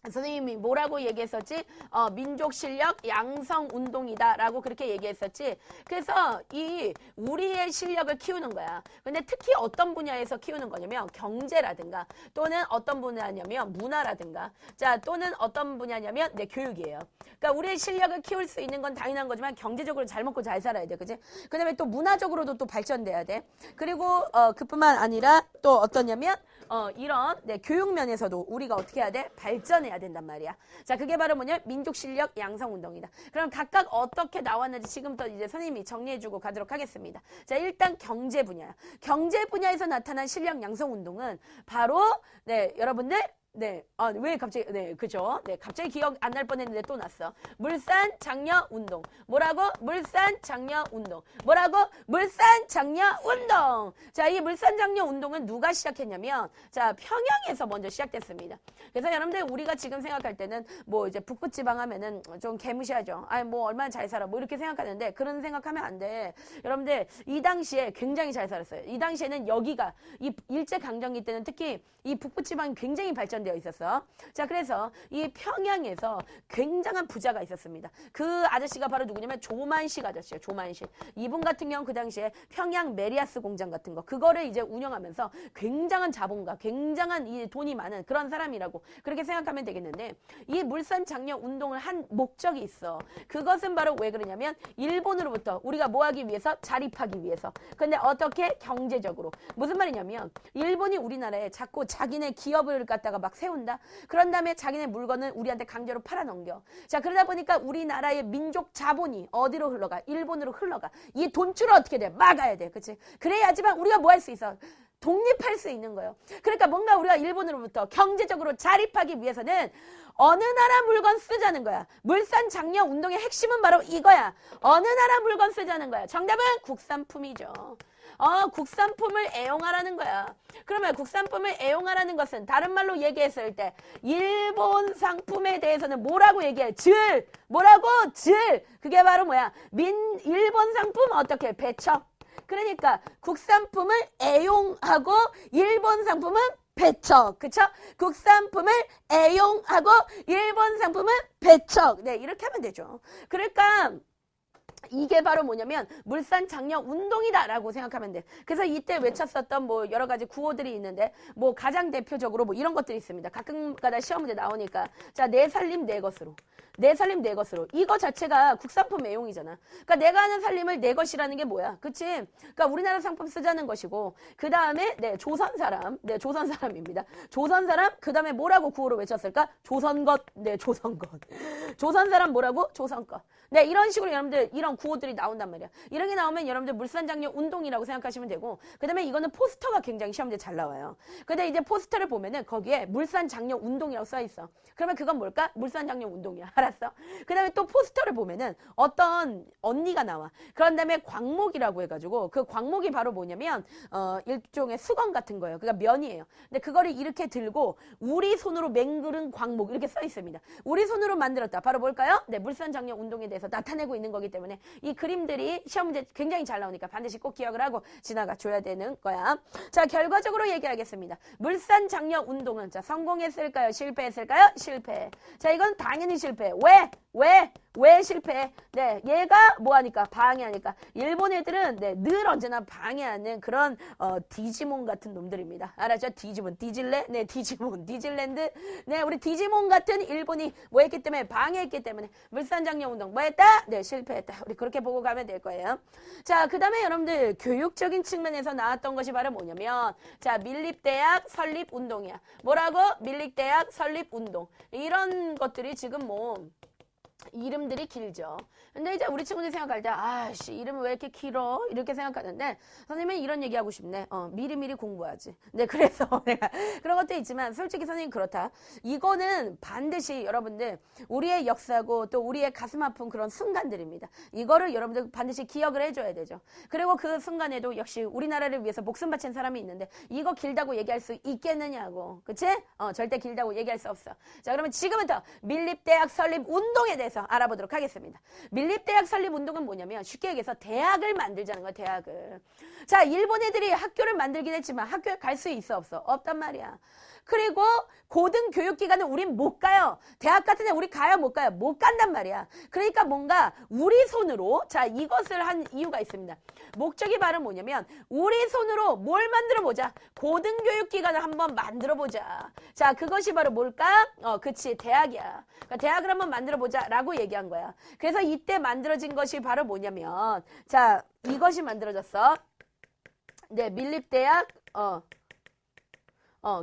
선생님이 뭐라고 얘기했었지? 민족 실력 양성 운동이다 라고 그렇게 얘기했었지. 그래서 이 우리의 실력을 키우는 거야. 근데 특히 어떤 분야에서 키우는 거냐면 경제라든가 또는 어떤 분야냐면 문화라든가 자 또는 어떤 분야냐면 네, 교육이에요. 그러니까 우리의 실력을 키울 수 있는 건 당연한 거지만 경제적으로 잘 먹고 잘 살아야 돼. 그치? 그 다음에 또 문화적으로도 또 발전돼야 돼. 그리고 그뿐만 아니라 또 어떠냐면 이런 네, 교육 면에서도 우리가 어떻게 해야 돼? 발전해야 된단 말이야. 자, 그게 바로 뭐냐? 민족 실력 양성 운동이다. 그럼 각각 어떻게 나왔는지 지금부터 이제 선생님이 정리해주고 가도록 하겠습니다. 자, 일단 경제 분야야. 경제 분야에서 나타난 실력 양성 운동은 바로 네, 여러분들 네, 왜 갑자기, 네, 그죠? 네, 갑자기 기억 안 날 뻔했는데 또 났어. 물산 장려 운동. 뭐라고? 물산 장려 운동. 뭐라고? 물산 장려 운동. 자, 이 물산 장려 운동은 누가 시작했냐면, 자, 평양에서 먼저 시작됐습니다. 그래서 여러분들 우리가 지금 생각할 때는 뭐 이제 북부지방 하면은 좀 개무시하죠. 아니, 뭐 얼마나 잘 살아. 뭐 이렇게 생각하는데, 그런 생각하면 안 돼. 여러분들, 이 당시에 굉장히 잘 살았어요. 이 당시에는 여기가, 이 일제강점기 때는 특히 이 북부지방이 굉장히 발전되어 있었어. 자, 그래서 이 평양에서 굉장한 부자가 있었습니다. 그 아저씨가 바로 누구냐면 조만식 아저씨예요. 조만식. 이분 같은 경우 그 당시에 평양 메리아스 공장 같은 거 그거를 이제 운영하면서 굉장한 자본가, 굉장한 이 돈이 많은 그런 사람이라고 그렇게 생각하면 되겠는데 이 물산 장려 운동을 한 목적이 있어. 그것은 바로 왜 그러냐면 일본으로부터 우리가 뭐 하기 위해서? 자립하기 위해서. 근데 어떻게? 경제적으로. 무슨 말이냐면 일본이 우리나라에 자꾸 자기네 기업을 갖다가 막 세운다. 그런 다음에 자기네 물건을 우리한테 강제로 팔아넘겨. 자, 그러다 보니까 우리나라의 민족 자본이 어디로 흘러가? 일본으로 흘러가. 이 돈줄을 어떻게 돼? 막아야 돼. 그치? 그래야지만 우리가 뭐 할 수 있어? 독립할 수 있는 거예요. 그러니까 뭔가 우리가 일본으로부터 경제적으로 자립하기 위해서는 어느 나라 물건 쓰자는 거야. 물산 장려 운동의 핵심은 바로 이거야. 어느 나라 물건 쓰자는 거야. 정답은 국산품이죠. 국산품을 애용하라는 거야. 그러면 국산품을 애용하라는 것은 다른 말로 얘기했을 때 일본 상품에 대해서는 뭐라고 얘기해? 뭐라고? 그게 바로 뭐야? 일본 상품 어떻게? 배척. 그러니까 국산품을 애용하고 일본 상품은 배척. 그쵸? 국산품을 애용하고 일본 상품은 배척. 네, 이렇게 하면 되죠. 그러니까 이게 바로 뭐냐면 물산 장려 운동이다라고 생각하면 돼. 그래서 이때 외쳤었던 뭐 여러 가지 구호들이 있는데 뭐 가장 대표적으로 뭐 이런 것들이 있습니다. 가끔가다 시험 문제 나오니까 자, 내 살림 내 것으로. 내 살림 내 것으로. 이거 자체가 국산품 애용이잖아. 그러니까 내가 하는 살림을 내 것이라는 게 뭐야? 그치? 그러니까 우리나라 상품 쓰자는 것이고 그 다음에 네, 조선 사람입니다. 조선 사람 그 다음에 뭐라고 구호로 외쳤을까? 조선것. 네, 조선것. 조선 사람 뭐라고? 조선것. 네, 이런 식으로 여러분들 이런 구호들이 나온단 말이야. 이런 게 나오면 여러분들 물산장려 운동이라고 생각하시면 되고 그 다음에 이거는 포스터가 굉장히 시험지에 잘 나와요. 근데 이제 포스터를 보면은 거기에 물산장려 운동이라고 써있어. 그러면 그건 뭘까? 물산장려 운동이야. 알았어? 그 다음에 또 포스터를 보면은 어떤 언니가 나와. 그런 다음에 광목이라고 해가지고 그 광목이 바로 뭐냐면 일종의 수건 같은 거예요. 그러니까 면이에요. 근데 그거를 이렇게 들고 우리 손으로 맹그른 광목 이렇게 써 있습니다. 우리 손으로 만들었다. 바로 뭘까요? 네, 물산장려 운동에 대해서 나타내고 있는 거기 때문에 이 그림들이 시험 문제 굉장히 잘 나오니까 반드시 꼭 기억을 하고 지나가 줘야 되는 거야. 자, 결과적으로 얘기하겠습니다. 물산장려 운동은 자, 성공했을까요? 실패했을까요? 실패. 자, 이건 당연히 실패. 왜 실패해? 네, 얘가 뭐하니까? 방해하니까. 일본 애들은 네, 늘 언제나 방해하는 그런 디지몬 같은 놈들입니다. 알았죠? 디지몬, 디질레? 네, 디지몬, 디질랜드. 네, 우리 디지몬 같은 일본이 뭐 했기 때문에? 방해했기 때문에 물산장려 운동 뭐 했다? 네, 실패했다. 우리 그렇게 보고 가면 될 거예요. 자, 그 다음에 여러분들 교육적인 측면에서 나왔던 것이 바로 뭐냐면 자, 밀립대학 설립 운동이야. 뭐라고? 밀립대학 설립 운동. 이런 것들이 지금 뭐 이름들이 길죠. 근데 이제 우리 친구들이 생각할 때 아씨 이름이 왜 이렇게 길어? 이렇게 생각하는데 선생님은 이런 얘기하고 싶네. 미리미리 공부하지. 네, 그래서 내가 그런 것도 있지만 솔직히 선생님 그렇다. 이거는 반드시 여러분들 우리의 역사고 또 우리의 가슴 아픈 그런 순간들입니다. 이거를 여러분들 반드시 기억을 해줘야 되죠. 그리고 그 순간에도 역시 우리나라를 위해서 목숨 바친 사람이 있는데 이거 길다고 얘기할 수 있겠느냐고. 그치? 절대 길다고 얘기할 수 없어. 자, 그러면 지금부터 밀립대학 설립 운동에 대해서 알아보도록 하겠습니다. 밀립대학 설립 운동은 뭐냐면 쉽게 얘기해서 대학을 만들자는 거야. 대학을. 자, 일본 애들이 학교를 만들긴 했지만 학교에 갈 수 있어 없어? 없단 말이야. 그리고 고등교육기관은 우린 못 가요. 대학 같은 데 우리 가요 못 가요? 못 간단 말이야. 그러니까 뭔가 우리 손으로 자, 이것을 한 이유가 있습니다. 목적이 바로 뭐냐면 우리 손으로 뭘 만들어 보자. 고등교육기관을 한번 만들어 보자. 자, 그것이 바로 뭘까? 그치, 대학이야. 그러니까 대학을 한번 만들어 보자 라고 얘기한 거야. 그래서 이때 만들어진 것이 바로 뭐냐면 자, 이것이 만들어졌어. 네, 밀립대학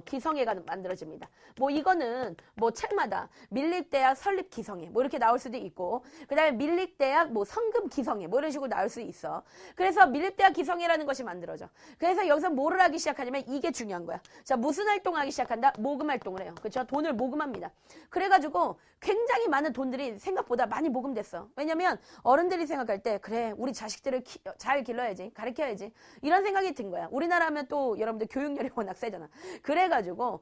기성회가 만들어집니다. 뭐 이거는 뭐 책마다 밀립대학 설립 기성회 뭐 이렇게 나올 수도 있고 그 다음에 밀립대학 뭐 성금 기성회 뭐 이런 식으로 나올 수 있어. 그래서 밀립대학 기성회라는 것이 만들어져. 그래서 여기서 뭐를 하기 시작하냐면 이게 중요한 거야. 자, 무슨 활동하기 시작한다? 모금 활동을 해요. 그렇죠? 돈을 모금합니다. 그래가지고 굉장히 많은 돈들이 생각보다 많이 모금됐어. 왜냐면 어른들이 생각할 때 그래 우리 자식들을 잘 길러야지 가르쳐야지 이런 생각이 든 거야. 우리나라 하면 또 여러분들 교육열이 워낙 세잖아. 그래가지고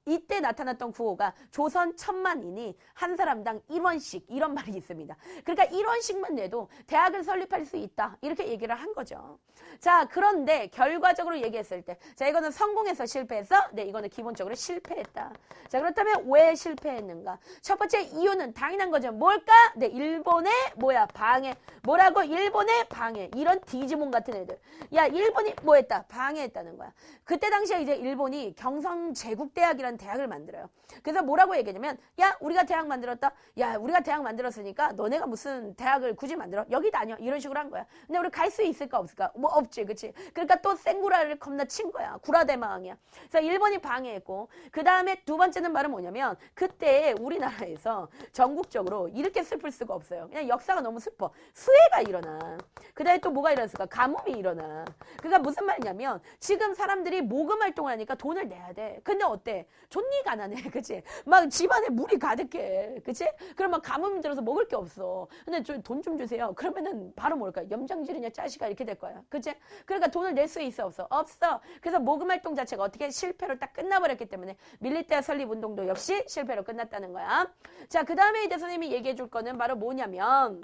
이때 나타났던 구호가 조선 천만인이 한 사람당 1원씩 이런 말이 있습니다. 그러니까 1원씩만 내도 대학을 설립할 수 있다 이렇게 얘기를 한 거죠. 자, 그런데 결과적으로 얘기했을 때 자, 이거는 성공해서 실패했어? 네, 이거는 기본적으로 실패했다. 자, 그렇다면 왜 실패했는가? 첫 번째 이유는 당연한 거죠. 뭘까? 네, 일본의 뭐야? 방해. 뭐라고? 일본의 방해. 이런 디지몬 같은 애들. 야, 일본이 뭐 했다? 방해했다는 거야. 그때 당시에 이제 일본이 경성제국대학이라는 대학을 만들어요. 그래서 뭐라고 얘기하냐면 야, 우리가 대학 만들었다. 야, 우리가 대학 만들었으니까 너네가 무슨 대학을 굳이 만들어? 여기 다녀. 이런 식으로 한 거야. 근데 우리 갈 수 있을까 없을까? 뭐 없지. 그치? 그러니까 또 생구라를 겁나 친 거야. 구라대마왕이야. 그래서 일본이 방해했고 그 다음에 두 번째는 말은 뭐냐면 그때 우리나라에서 전국적으로 이렇게 슬플 수가 없어요. 그냥 역사가 너무 슬퍼. 수해가 일어나. 그 다음에 또 뭐가 일어났을까? 가뭄이 일어나. 그러니까 무슨 말이냐면 지금 사람들이 모금 활동을 하니까 돈을 내야 돼. 근데 어때? 존니 가난해. 그치? 막 집안에 물이 가득해. 그치? 그럼 막 가뭄이 들어서 먹을 게 없어. 근데 돈 좀 주세요. 그러면은 바로 뭘까? 염장질이냐 짜식아 이렇게 될 거야. 그치? 그러니까 돈을 낼 수 있어 없어? 없어. 그래서 모금 활동 자체가 어떻게 실패로 딱 끝나버렸기 때문에 밀리대학 설립 운동도 역시 실패로 끝났다는 거야. 자, 그 다음에 이제 선생님이 얘기해 줄 거는 바로 뭐냐면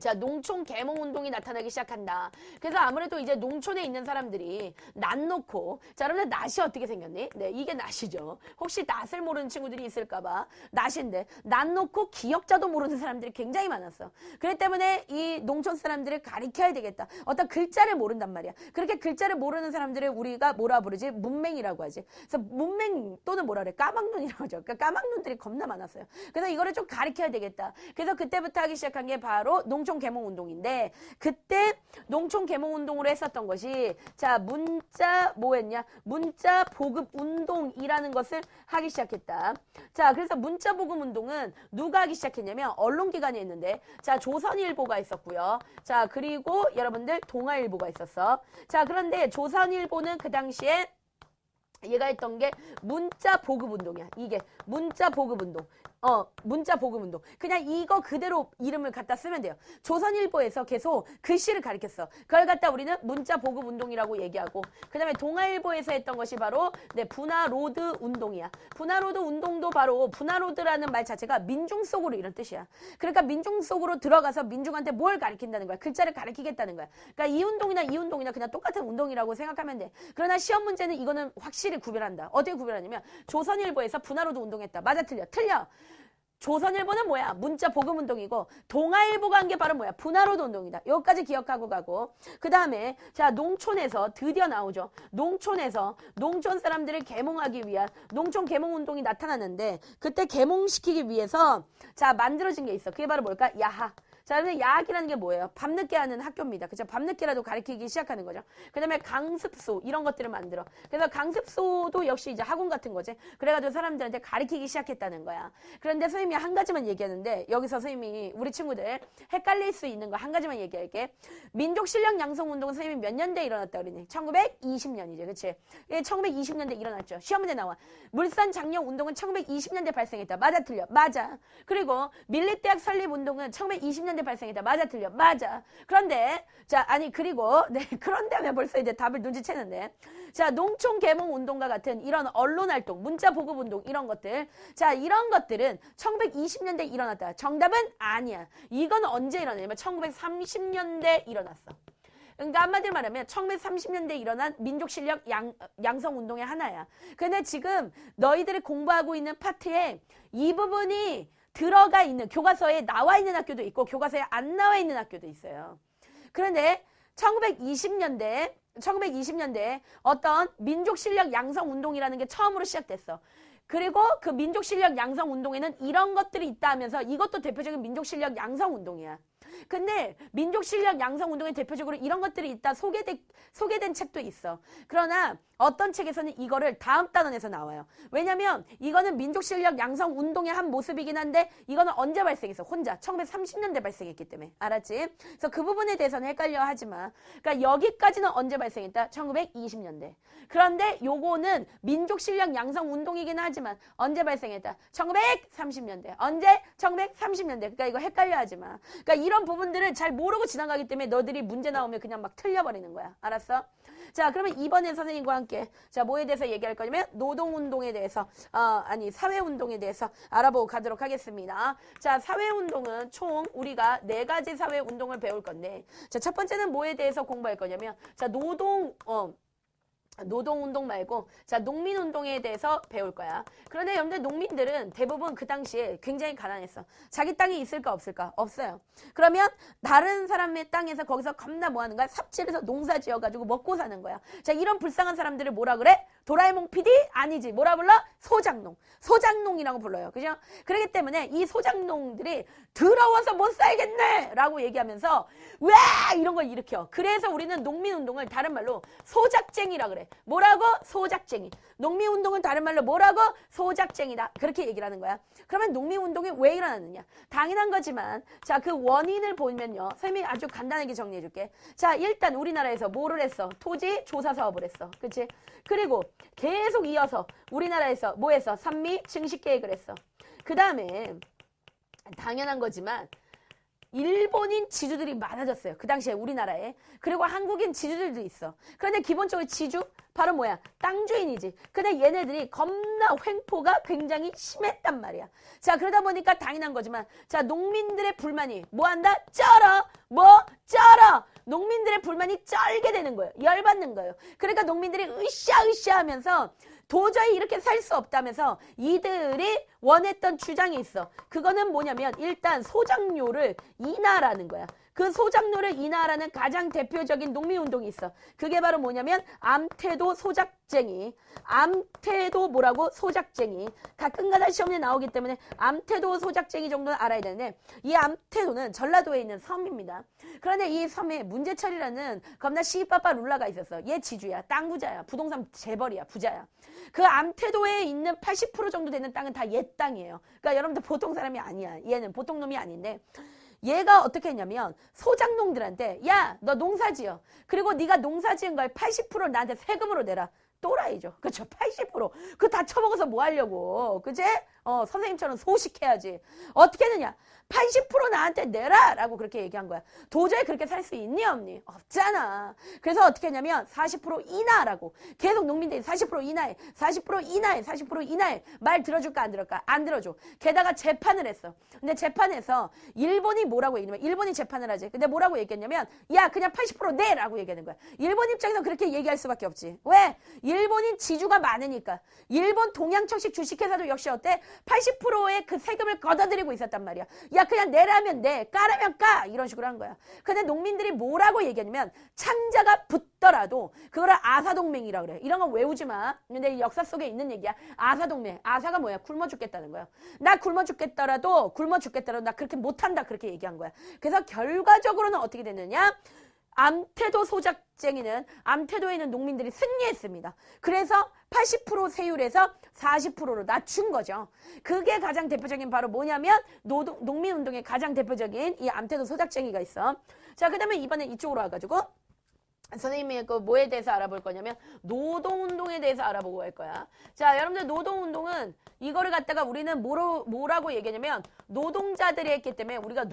자, 농촌 계몽 운동이 나타나기 시작한다. 그래서 아무래도 이제 농촌에 있는 사람들이 낫 놓고 자, 여러분들 낫이 어떻게 생겼니? 네, 이게 낫이죠. 혹시 낫을 모르는 친구들이 있을까봐 낫인데 낫 놓고 기역자도 모르는 사람들이 굉장히 많았어. 그렇기 때문에 이 농촌 사람들을 가리켜야 되겠다. 어떤 글자를 모른단 말이야. 그렇게 글자를 모르는 사람들을 우리가 뭐라 부르지? 문맹이라고 하지. 그래서 문맹 또는 뭐라 그래? 까막눈이라고 하죠. 그러니까 까막눈들이 겁나 많았어요. 그래서 이거를 좀 가리켜야 되겠다. 그래서 그때부터 하기 시작한 게 바로 농촌 계몽 운동인데 그때 농촌 계몽 운동으로 했었던 것이 자, 문자 뭐였냐? 문자 보급 운동이라는 것을 하기 시작했다. 자, 그래서 문자 보급 운동은 누가 하기 시작했냐면 언론기관이 했는데 자, 조선일보가 있었고요. 자, 그리고 여러분들 동아일보가 있었어. 자, 그런데 조선일보는 그 당시에 얘가 했던 게 문자 보급 운동이야. 이게 문자 보급 운동. 문자 보급 운동. 그냥 이거 그대로 이름을 갖다 쓰면 돼요. 조선일보에서 계속 글씨를 가리켰어. 그걸 갖다 우리는 문자 보급 운동이라고 얘기하고 그 다음에 동아일보에서 했던 것이 바로 네, 분화로드 운동이야. 분화로드 운동도 바로 분화로드라는 말 자체가 민중 속으로 이런 뜻이야. 그러니까 민중 속으로 들어가서 민중한테 뭘 가리킨다는 거야. 글자를 가리키겠다는 거야. 그러니까 이 운동이나 그냥 똑같은 운동이라고 생각하면 돼. 그러나 시험 문제는 이거는 확실히 구별한다. 어떻게 구별하냐면 조선일보에서 분화로드 운동했다. 맞아 틀려? 틀려. 조선일보는 뭐야? 문자 보급 운동이고 동아일보가 한 게 바로 뭐야? 분화로드 운동이다. 여기까지 기억하고 가고 그 다음에 자, 농촌에서 드디어 나오죠. 농촌에서 농촌 사람들을 계몽하기 위한 농촌 계몽 운동이 나타나는데 그때 계몽시키기 위해서 자, 만들어진 게 있어. 그게 바로 뭘까? 야학. 자, 그러면 야학이라는 게 뭐예요? 밤늦게 하는 학교입니다. 그죠? 밤늦게라도 가르치기 시작하는 거죠. 그 다음에 강습소, 이런 것들을 만들어. 그래서 강습소도 역시 이제 학원 같은 거지. 그래가지고 사람들한테 가르치기 시작했다는 거야. 그런데 선생님이 한 가지만 얘기하는데, 여기서 선생님이 우리 친구들 헷갈릴 수 있는 거 한 가지만 얘기할게. 민족 실력 양성 운동은 선생님이 몇 년대에 일어났다 그러니? 1920년이죠. 그치? 1920년대 일어났죠. 시험 문제 나와. 물산 장려 운동은 1920년대 발생했다. 맞아, 틀려? 맞아. 그리고 밀립대학 설립 운동은 1920년대 발생했다. 맞아, 틀려? 맞아. 그런데 자, 아니 그리고 네, 그런데 왜 벌써 이제 답을 눈치채는데 자, 농촌 계몽 운동과 같은 이런 언론 활동, 문자 보급 운동 이런 것들 자, 이런 것들은 1920년대에 일어났다. 정답은 아니야. 이건 언제 일어나냐면 1930년대에 일어났어. 그러니까 한마디로 말하면 1930년대에 일어난 민족 실력 양성 운동의 하나야. 근데 지금 너희들이 공부하고 있는 파트에 이 부분이 들어가 있는 교과서에 나와 있는 학교도 있고 교과서에 안 나와 있는 학교도 있어요. 그런데 1920년대에 어떤 민족 실력 양성 운동이라는 게 처음으로 시작됐어. 그리고 그 민족 실력 양성 운동에는 이런 것들이 있다 하면서 이것도 대표적인 민족 실력 양성 운동이야. 근데 민족 실력 양성 운동에 대표적으로 이런 것들이 있다 소개된 책도 있어. 그러나 어떤 책에서는 이거를 다음 단원에서 나와요. 왜냐면 이거는 민족 실력 양성 운동의 한 모습이긴 한데 이거는 언제 발생했어? 혼자 1930년대 발생했기 때문에. 알았지? 그래서 그 부분에 대해서는 헷갈려 하지 마. 그러니까 여기까지는 언제 발생했다? 1920년대. 그런데 요거는 민족 실력 양성 운동이긴 하지만 언제 발생했다? 1930년대. 언제? 1930년대. 그러니까 이거 헷갈려 하지 마. 그러니까 이런 부분들을 잘 모르고 지나가기 때문에 너들이 문제 나오면 그냥 막 틀려버리는 거야. 알았어? 자, 그러면 이번에 선생님과 함께 자, 뭐에 대해서 얘기할 거냐면 노동운동에 대해서 사회운동에 대해서 알아보고 가도록 하겠습니다. 자, 사회운동은 총 우리가 4가지 사회운동을 배울 건데 자, 첫 번째는 뭐에 대해서 공부할 거냐면 자, 노동운동 말고 자 농민운동에 대해서 배울 거야. 그런데 여러분들 농민들은 대부분 그 당시에 굉장히 가난했어. 자기 땅이 있을까 없을까? 없어요. 그러면 다른 사람의 땅에서 거기서 겁나 뭐 하는 거야? 삽질해서 농사 지어가지고 먹고 사는 거야. 자 이런 불쌍한 사람들을 뭐라 그래? 도라에몽 PD? 아니지. 뭐라 불러? 소작농. 소작농이라고 불러요. 그죠? 그렇기 때문에 이 소작농들이 더러워서 못 살겠네! 라고 얘기하면서 왜! 이런 걸 일으켜. 그래서 우리는 농민운동을 다른 말로 소작쟁이라 그래. 뭐라고? 소작쟁이. 농민운동은 다른 말로 뭐라고? 소작쟁이다. 그렇게 얘기를 하는 거야. 그러면 농민운동이 왜 일어났느냐? 당연한 거지만 자, 그 원인을 보면요. 선생님이 아주 간단하게 정리해 줄게. 자, 일단 우리나라에서 뭐를 했어? 토지 조사 사업을 했어. 그치? 그리고 계속 이어서 우리나라에서 뭐 했어? 산미 증식 계획을 했어. 그 다음에 당연한 거지만 일본인 지주들이 많아졌어요. 그 당시에 우리나라에. 그리고 한국인 지주들도 있어. 그런데 기본적으로 지주? 바로 뭐야? 땅 주인이지. 근데 얘네들이 겁나 횡포가 굉장히 심했단 말이야. 자, 그러다 보니까 당연한 거지만 자, 농민들의 불만이 뭐 한다? 쩔어! 뭐? 쩔어! 농민들의 불만이 쩔게 되는 거예요. 열받는 거예요. 그러니까 농민들이 으쌰으쌰 하면서 도저히 이렇게 살 수 없다면서 이들이 원했던 주장이 있어. 그거는 뭐냐면 일단 소작료를 인하라는 거야. 그 소작료를 인하라는 가장 대표적인 농민운동이 있어. 그게 바로 뭐냐면 암태도 소작쟁이. 암태도 뭐라고? 소작쟁이. 가끔가다 시험에 나오기 때문에 암태도 소작쟁이 정도는 알아야 되는데 이 암태도는 전라도에 있는 섬입니다. 그런데 이 섬에 문제철이라는 겁나 시빠빠 룰라가 있었어. 얘 지주야. 땅 부자야. 부동산 재벌이야. 부자야. 그 암태도에 있는 80% 정도 되는 땅은 다 얘 땅이에요. 그러니까 여러분들 보통 사람이 아니야. 얘는 보통 놈이 아닌데 얘가 어떻게 했냐면 소작농들한테 야, 너 농사 지어. 그리고 네가 농사 지은 걸 80%를 나한테 세금으로 내라. 또라이죠. 그렇죠. 80%. 그거 다 처먹어서 뭐 하려고. 그치? 선생님처럼 소식해야지. 어떻게 했느냐? 80% 나한테 내라! 라고 그렇게 얘기한 거야. 도저히 그렇게 살 수 있니 없니? 없잖아. 그래서 어떻게 했냐면 40% 인하라고. 계속 농민들이 40% 인하해. 40% 인하해. 40% 인하해. 말 들어줄까 안 들을까? 안 들어줘. 게다가 재판을 했어. 근데 재판에서 일본이 뭐라고 얘기냐면 일본이 재판을 하지. 근데 뭐라고 얘기했냐면 야 그냥 80% 내라고 얘기하는 거야. 일본 입장에서 그렇게 얘기할 수밖에 없지. 왜? 일본인 지주가 많으니까. 일본 동양청식 주식회사도 역시 어때? 80%의 그 세금을 걷어들이고 있었단 말이야. 야 그냥 내라면 내, 까라면 까 이런 식으로 한 거야. 근데 농민들이 뭐라고 얘기하냐면 창자가 붙더라도 그거를 아사동맹이라고 그래. 이런 거 외우지 마. 근데 역사 속에 있는 얘기야. 아사동맹. 아사가 뭐야? 굶어 죽겠다는 거야. 나 굶어 죽겠더라도 나 그렇게 못한다 그렇게 얘기한 거야. 그래서 결과적으로는 어떻게 됐느냐? 암태도 소작쟁이는 암태도에 있는 농민들이 승리했습니다. 그래서 80% 세율에서 40%로 낮춘 거죠. 그게 가장 대표적인 바로 뭐냐면 농민운동의 가장 대표적인 이 암태도 소작쟁이가 있어. 자, 그 다음에 이번에 이쪽으로 와가지고 선생님이 그 뭐에 대해서 알아볼 거냐면 노동운동에 대해서 알아보고 할 거야. 자, 여러분들 노동운동은 이거를 갖다가 우리는 뭐라고 얘기하냐면 노동자들이 했기 때문에 우리가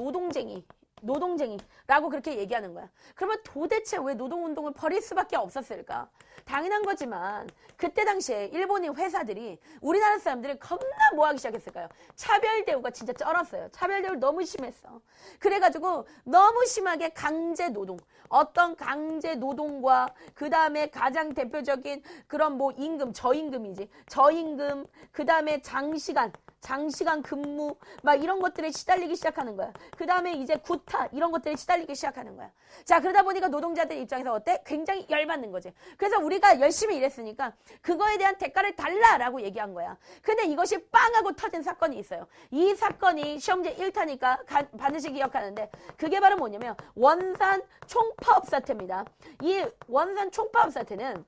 노동쟁이라고 그렇게 얘기하는 거야. 그러면 도대체 왜 노동운동을 벌일 수밖에 없었을까? 당연한 거지만 그때 당시에 일본인 회사들이 우리나라 사람들을 겁나 뭐하기 시작했을까요? 차별 대우가 진짜 쩔었어요. 차별 대우를 너무 심했어. 그래가지고 너무 심하게 강제 노동, 어떤 강제 노동과 그 다음에 가장 대표적인 그런 뭐 임금, 저임금이지. 저임금, 그 다음에 장시간, 장시간 근무 막 이런 것들에 시달리기 시작하는 거야. 그 다음에 이제 구타 이런 것들에 시달리기 시작하는 거야. 자, 그러다 보니까 노동자들 입장에서 어때? 굉장히 열받는 거지. 그래서 우리가 열심히 일했으니까 그거에 대한 대가를 달라라고 얘기한 거야. 근데 이것이 빵 하고 터진 사건이 있어요. 이 사건이 시험제 1타니까 반드시 기억하는데 그게 바로 뭐냐면 원산 총파업 사태입니다. 이 원산 총파업 사태는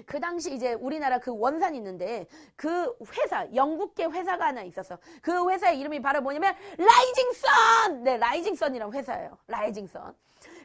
그 당시 이제 우리나라 그 원산이 있는데 그 회사, 영국계 회사가 하나 있었어. 그 회사의 이름이 바로 뭐냐면 라이징 선! 네, 라이징 선이라는 회사예요. 라이징 선.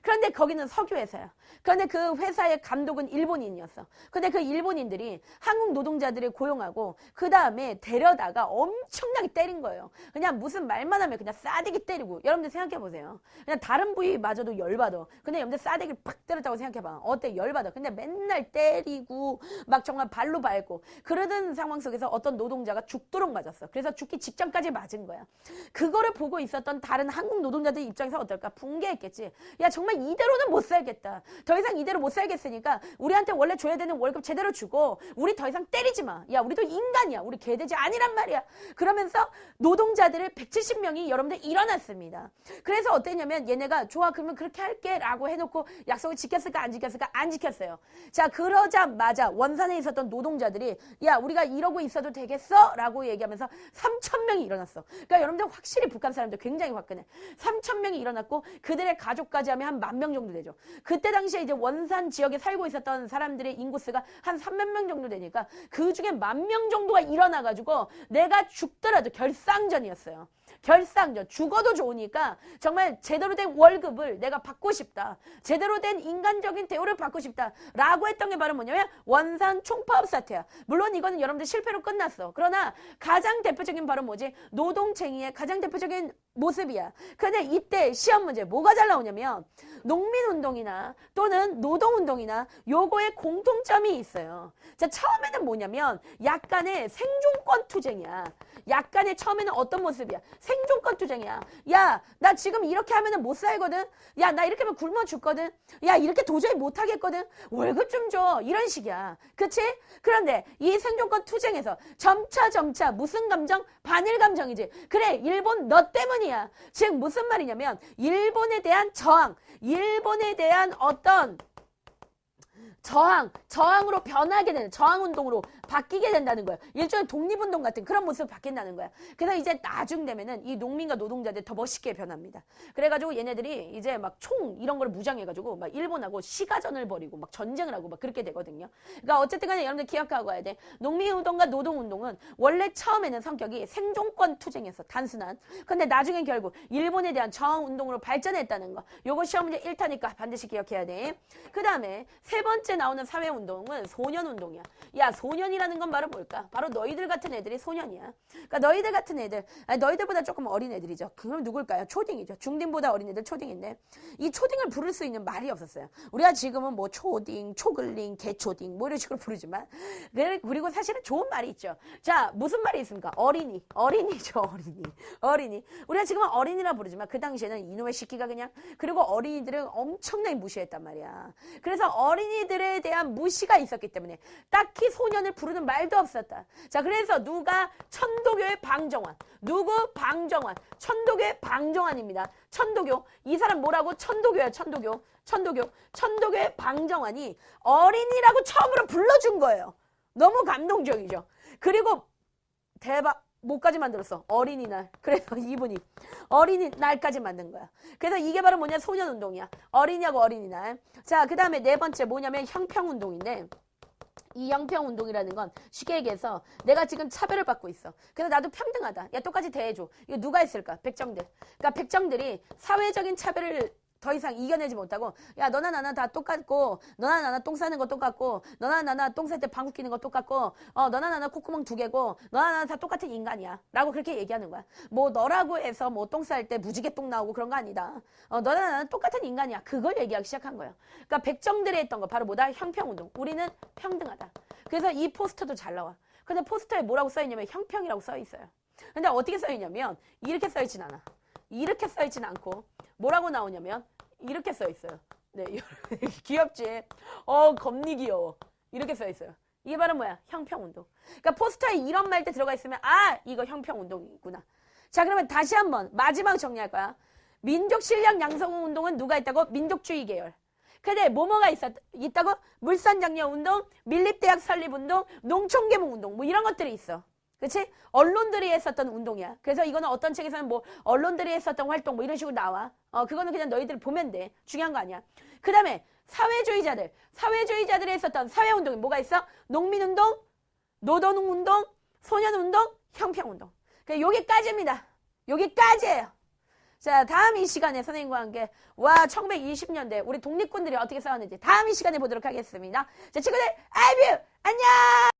그런데 거기는 석유 회사야. 그런데 그 회사의 감독은 일본인이었어. 근데 그 일본인들이 한국 노동자들을 고용하고 그 다음에 데려다가 엄청나게 때린 거예요. 그냥 무슨 말만 하면 그냥 싸대기 때리고. 여러분들 생각해 보세요. 그냥 다른 부위마저도 열받아. 근데 여러분들 싸대기를 팍 때렸다고 생각해봐. 어때? 열받아. 근데 맨날 때리고 막 정말 발로 밟고 그러던 상황 속에서 어떤 노동자가 죽도록 맞았어. 그래서 죽기 직전까지 맞은 거야. 그거를 보고 있었던 다른 한국 노동자들 입장에서 어떨까? 붕괴했겠지. 야, 정말 이대로는 못 살겠다. 더 이상 이대로 못 살겠으니까 우리한테 원래 줘야 되는 월급 제대로 주고 우리 더 이상 때리지 마. 야, 우리도 인간이야. 우리 개돼지 아니란 말이야. 그러면서 노동자들을 170명이 여러분들 일어났습니다. 그래서 어땠냐면 얘네가 좋아 그러면 그렇게 할게 라고 해놓고 약속을 지켰을까 안 지켰을까? 안 지켰어요. 자, 그러자마자 원산에 있었던 노동자들이 야, 우리가 이러고 있어도 되겠어? 라고 얘기하면서 3,000명이 일어났어. 그러니까 여러분들 확실히 북한 사람들 굉장히 화끈해. 3,000명이 일어났고 그들의 가족까지 하면 한 10,000명 정도 되죠. 그때 당시에 이제 원산 지역에 살고 있었던 사람들의 인구수가 한 300만 명 정도 되니까 그 중에 10,000명 정도가 일어나가지고 내가 죽더라도 결상전이었어요. 결상전. 죽어도 좋으니까 정말 제대로 된 월급을 내가 받고 싶다. 제대로 된 인간적인 대우를 받고 싶다. 라고 했던 게 바로 뭐냐면 원산 총파업 사태야. 물론 이거는 여러분들 실패로 끝났어. 그러나 가장 대표적인 바로 뭐지? 노동쟁의의 가장 대표적인 모습이야. 근데 이때 시험 문제 뭐가 잘 나오냐면 농민운동이나 또는 노동운동이나 요거에 공통점이 있어요. 자, 처음에는 뭐냐면 약간의 생존권 투쟁이야. 약간의 처음에는 어떤 모습이야? 생존권 투쟁이야. 야, 나 지금 이렇게 하면은 못 살거든. 야, 나 이렇게 하면 굶어 죽거든. 야, 이렇게 도저히 못 하겠거든. 월급 좀 줘. 이런 식이야. 그치? 그런데 이 생존권 투쟁에서 점차 무슨 감정? 반일 감정이지. 그래, 일본 너 때문이야. 즉 무슨 말이냐면 일본에 대한 저항, 일본에 대한 어떤 저항으로 변하게 되는, 저항운동으로 바뀌게 된다는 거야. 일종의 독립운동 같은 그런 모습을 바뀐다는 거야. 그래서 이제 나중 되면은 이 농민과 노동자들 더 멋있게 변합니다. 그래가지고 얘네들이 이제 막 총 이런 걸 무장해가지고 막 일본하고 시가전을 벌이고 막 전쟁을 하고 막 그렇게 되거든요. 그러니까 어쨌든 간에 여러분들 기억하고 가야 돼. 농민운동과 노동운동은 원래 처음에는 성격이 생존권 투쟁이었어. 단순한. 근데 나중에 결국 일본에 대한 저항운동으로 발전했다는 거. 요거 시험 문제 1타니까 반드시 기억해야 돼. 그 다음에 세 번째 나오는 사회운동은 소년운동이야. 야, 소년이라는 건 바로 뭘까? 바로 너희들 같은 애들이 소년이야. 그러니까 너희들 같은 애들, 아니, 너희들보다 조금 어린 애들이죠. 그럼 누굴까요? 초딩이죠. 중딩보다 어린 애들 초딩인데 이 초딩을 부를 수 있는 말이 없었어요. 우리가 지금은 뭐 초딩, 초글링, 개초딩 뭐 이런 식으로 부르지만 그리고 사실은 좋은 말이 있죠. 자, 무슨 말이 있습니까? 어린이죠. 어린이. 우리가 지금은 어린이라 부르지만 그 당시에는 이놈의 시끼가 그냥 그리고 어린이들은 엄청나게 무시했단 말이야. 그래서 어린이들에 대한 무시가 있었기 때문에 딱히 소년을 부르는 말도 없었다. 자, 그래서 누가 천도교의 방정환. 누구? 방정환. 천도교의 방정환입니다. 천도교. 이 사람 뭐라고? 천도교야, 천도교의 방정환이 어린이라고 처음으로 불러준 거예요. 너무 감동적이죠. 그리고 대박. 뭐까지 만들었어? 어린이날. 그래서 이분이 어린이날까지 만든 거야. 그래서 이게 바로 뭐냐? 소년운동이야. 어린이하고 어린이날. 자, 그 다음에 네 번째 뭐냐면 형평운동인데 이 형평운동이라는 건 쉽게 얘기해서 내가 지금 차별을 받고 있어. 그래서 나도 평등하다. 야, 똑같이 대해줘. 이거 누가 했을까? 백정들. 그러니까 백정들이 사회적인 차별을 더 이상 이겨내지 못하고 야, 너나 나나 다 똑같고 너나 나나 똥 싸는 거 똑같고 너나 나나 똥 쌀 때 방귀 끼는 거 똑같고 너나 나나 콧구멍 2개고 너나 나나 다 똑같은 인간이야 라고 그렇게 얘기하는 거야. 뭐 너라고 해서 뭐 똥 쌀 때 무지개 똥 나오고 그런 거 아니다. 너나 나나 똑같은 인간이야. 그걸 얘기하기 시작한 거야. 그러니까 백정들이 했던 거 바로 뭐다? 형평운동. 우리는 평등하다. 그래서 이 포스터도 잘 나와. 근데 포스터에 뭐라고 써있냐면 형평이라고 써있어요. 근데 어떻게 써있냐면 이렇게 써있진 않아. 이렇게 써있진 않고 뭐라고 나오냐면 이렇게 써있어요. 네, 귀엽지? 겁니 귀여워. 이렇게 써있어요. 이게 바로 뭐야? 형평운동. 그러니까 포스터에 이런 말들 들어가 있으면 이거 형평운동이구나. 자, 그러면 다시 한번 마지막 정리할 거야. 민족 실력 양성 운동은 누가 있다고? 민족주의 계열. 근데 뭐뭐가 있다고? 물산장려 운동, 밀립대학 설립 운동, 농촌개몽 운동 뭐 이런 것들이 있어. 그치? 언론들이 했었던 운동이야. 그래서 이거는 어떤 책에서는 뭐 언론들이 했었던 활동 뭐 이런 식으로 나와. 그거는 그냥 너희들 보면 돼. 중요한 거 아니야. 그 다음에 사회주의자들이 했었던 사회운동이 뭐가 있어? 농민운동, 노동운동, 소년운동, 형평운동. 여기까지입니다. 여기까지예요. 자, 다음 이 시간에 선생님과 함께 1920년대 우리 독립군들이 어떻게 싸웠는지 다음 이 시간에 보도록 하겠습니다. 자, 친구들, 아이뷰 안녕!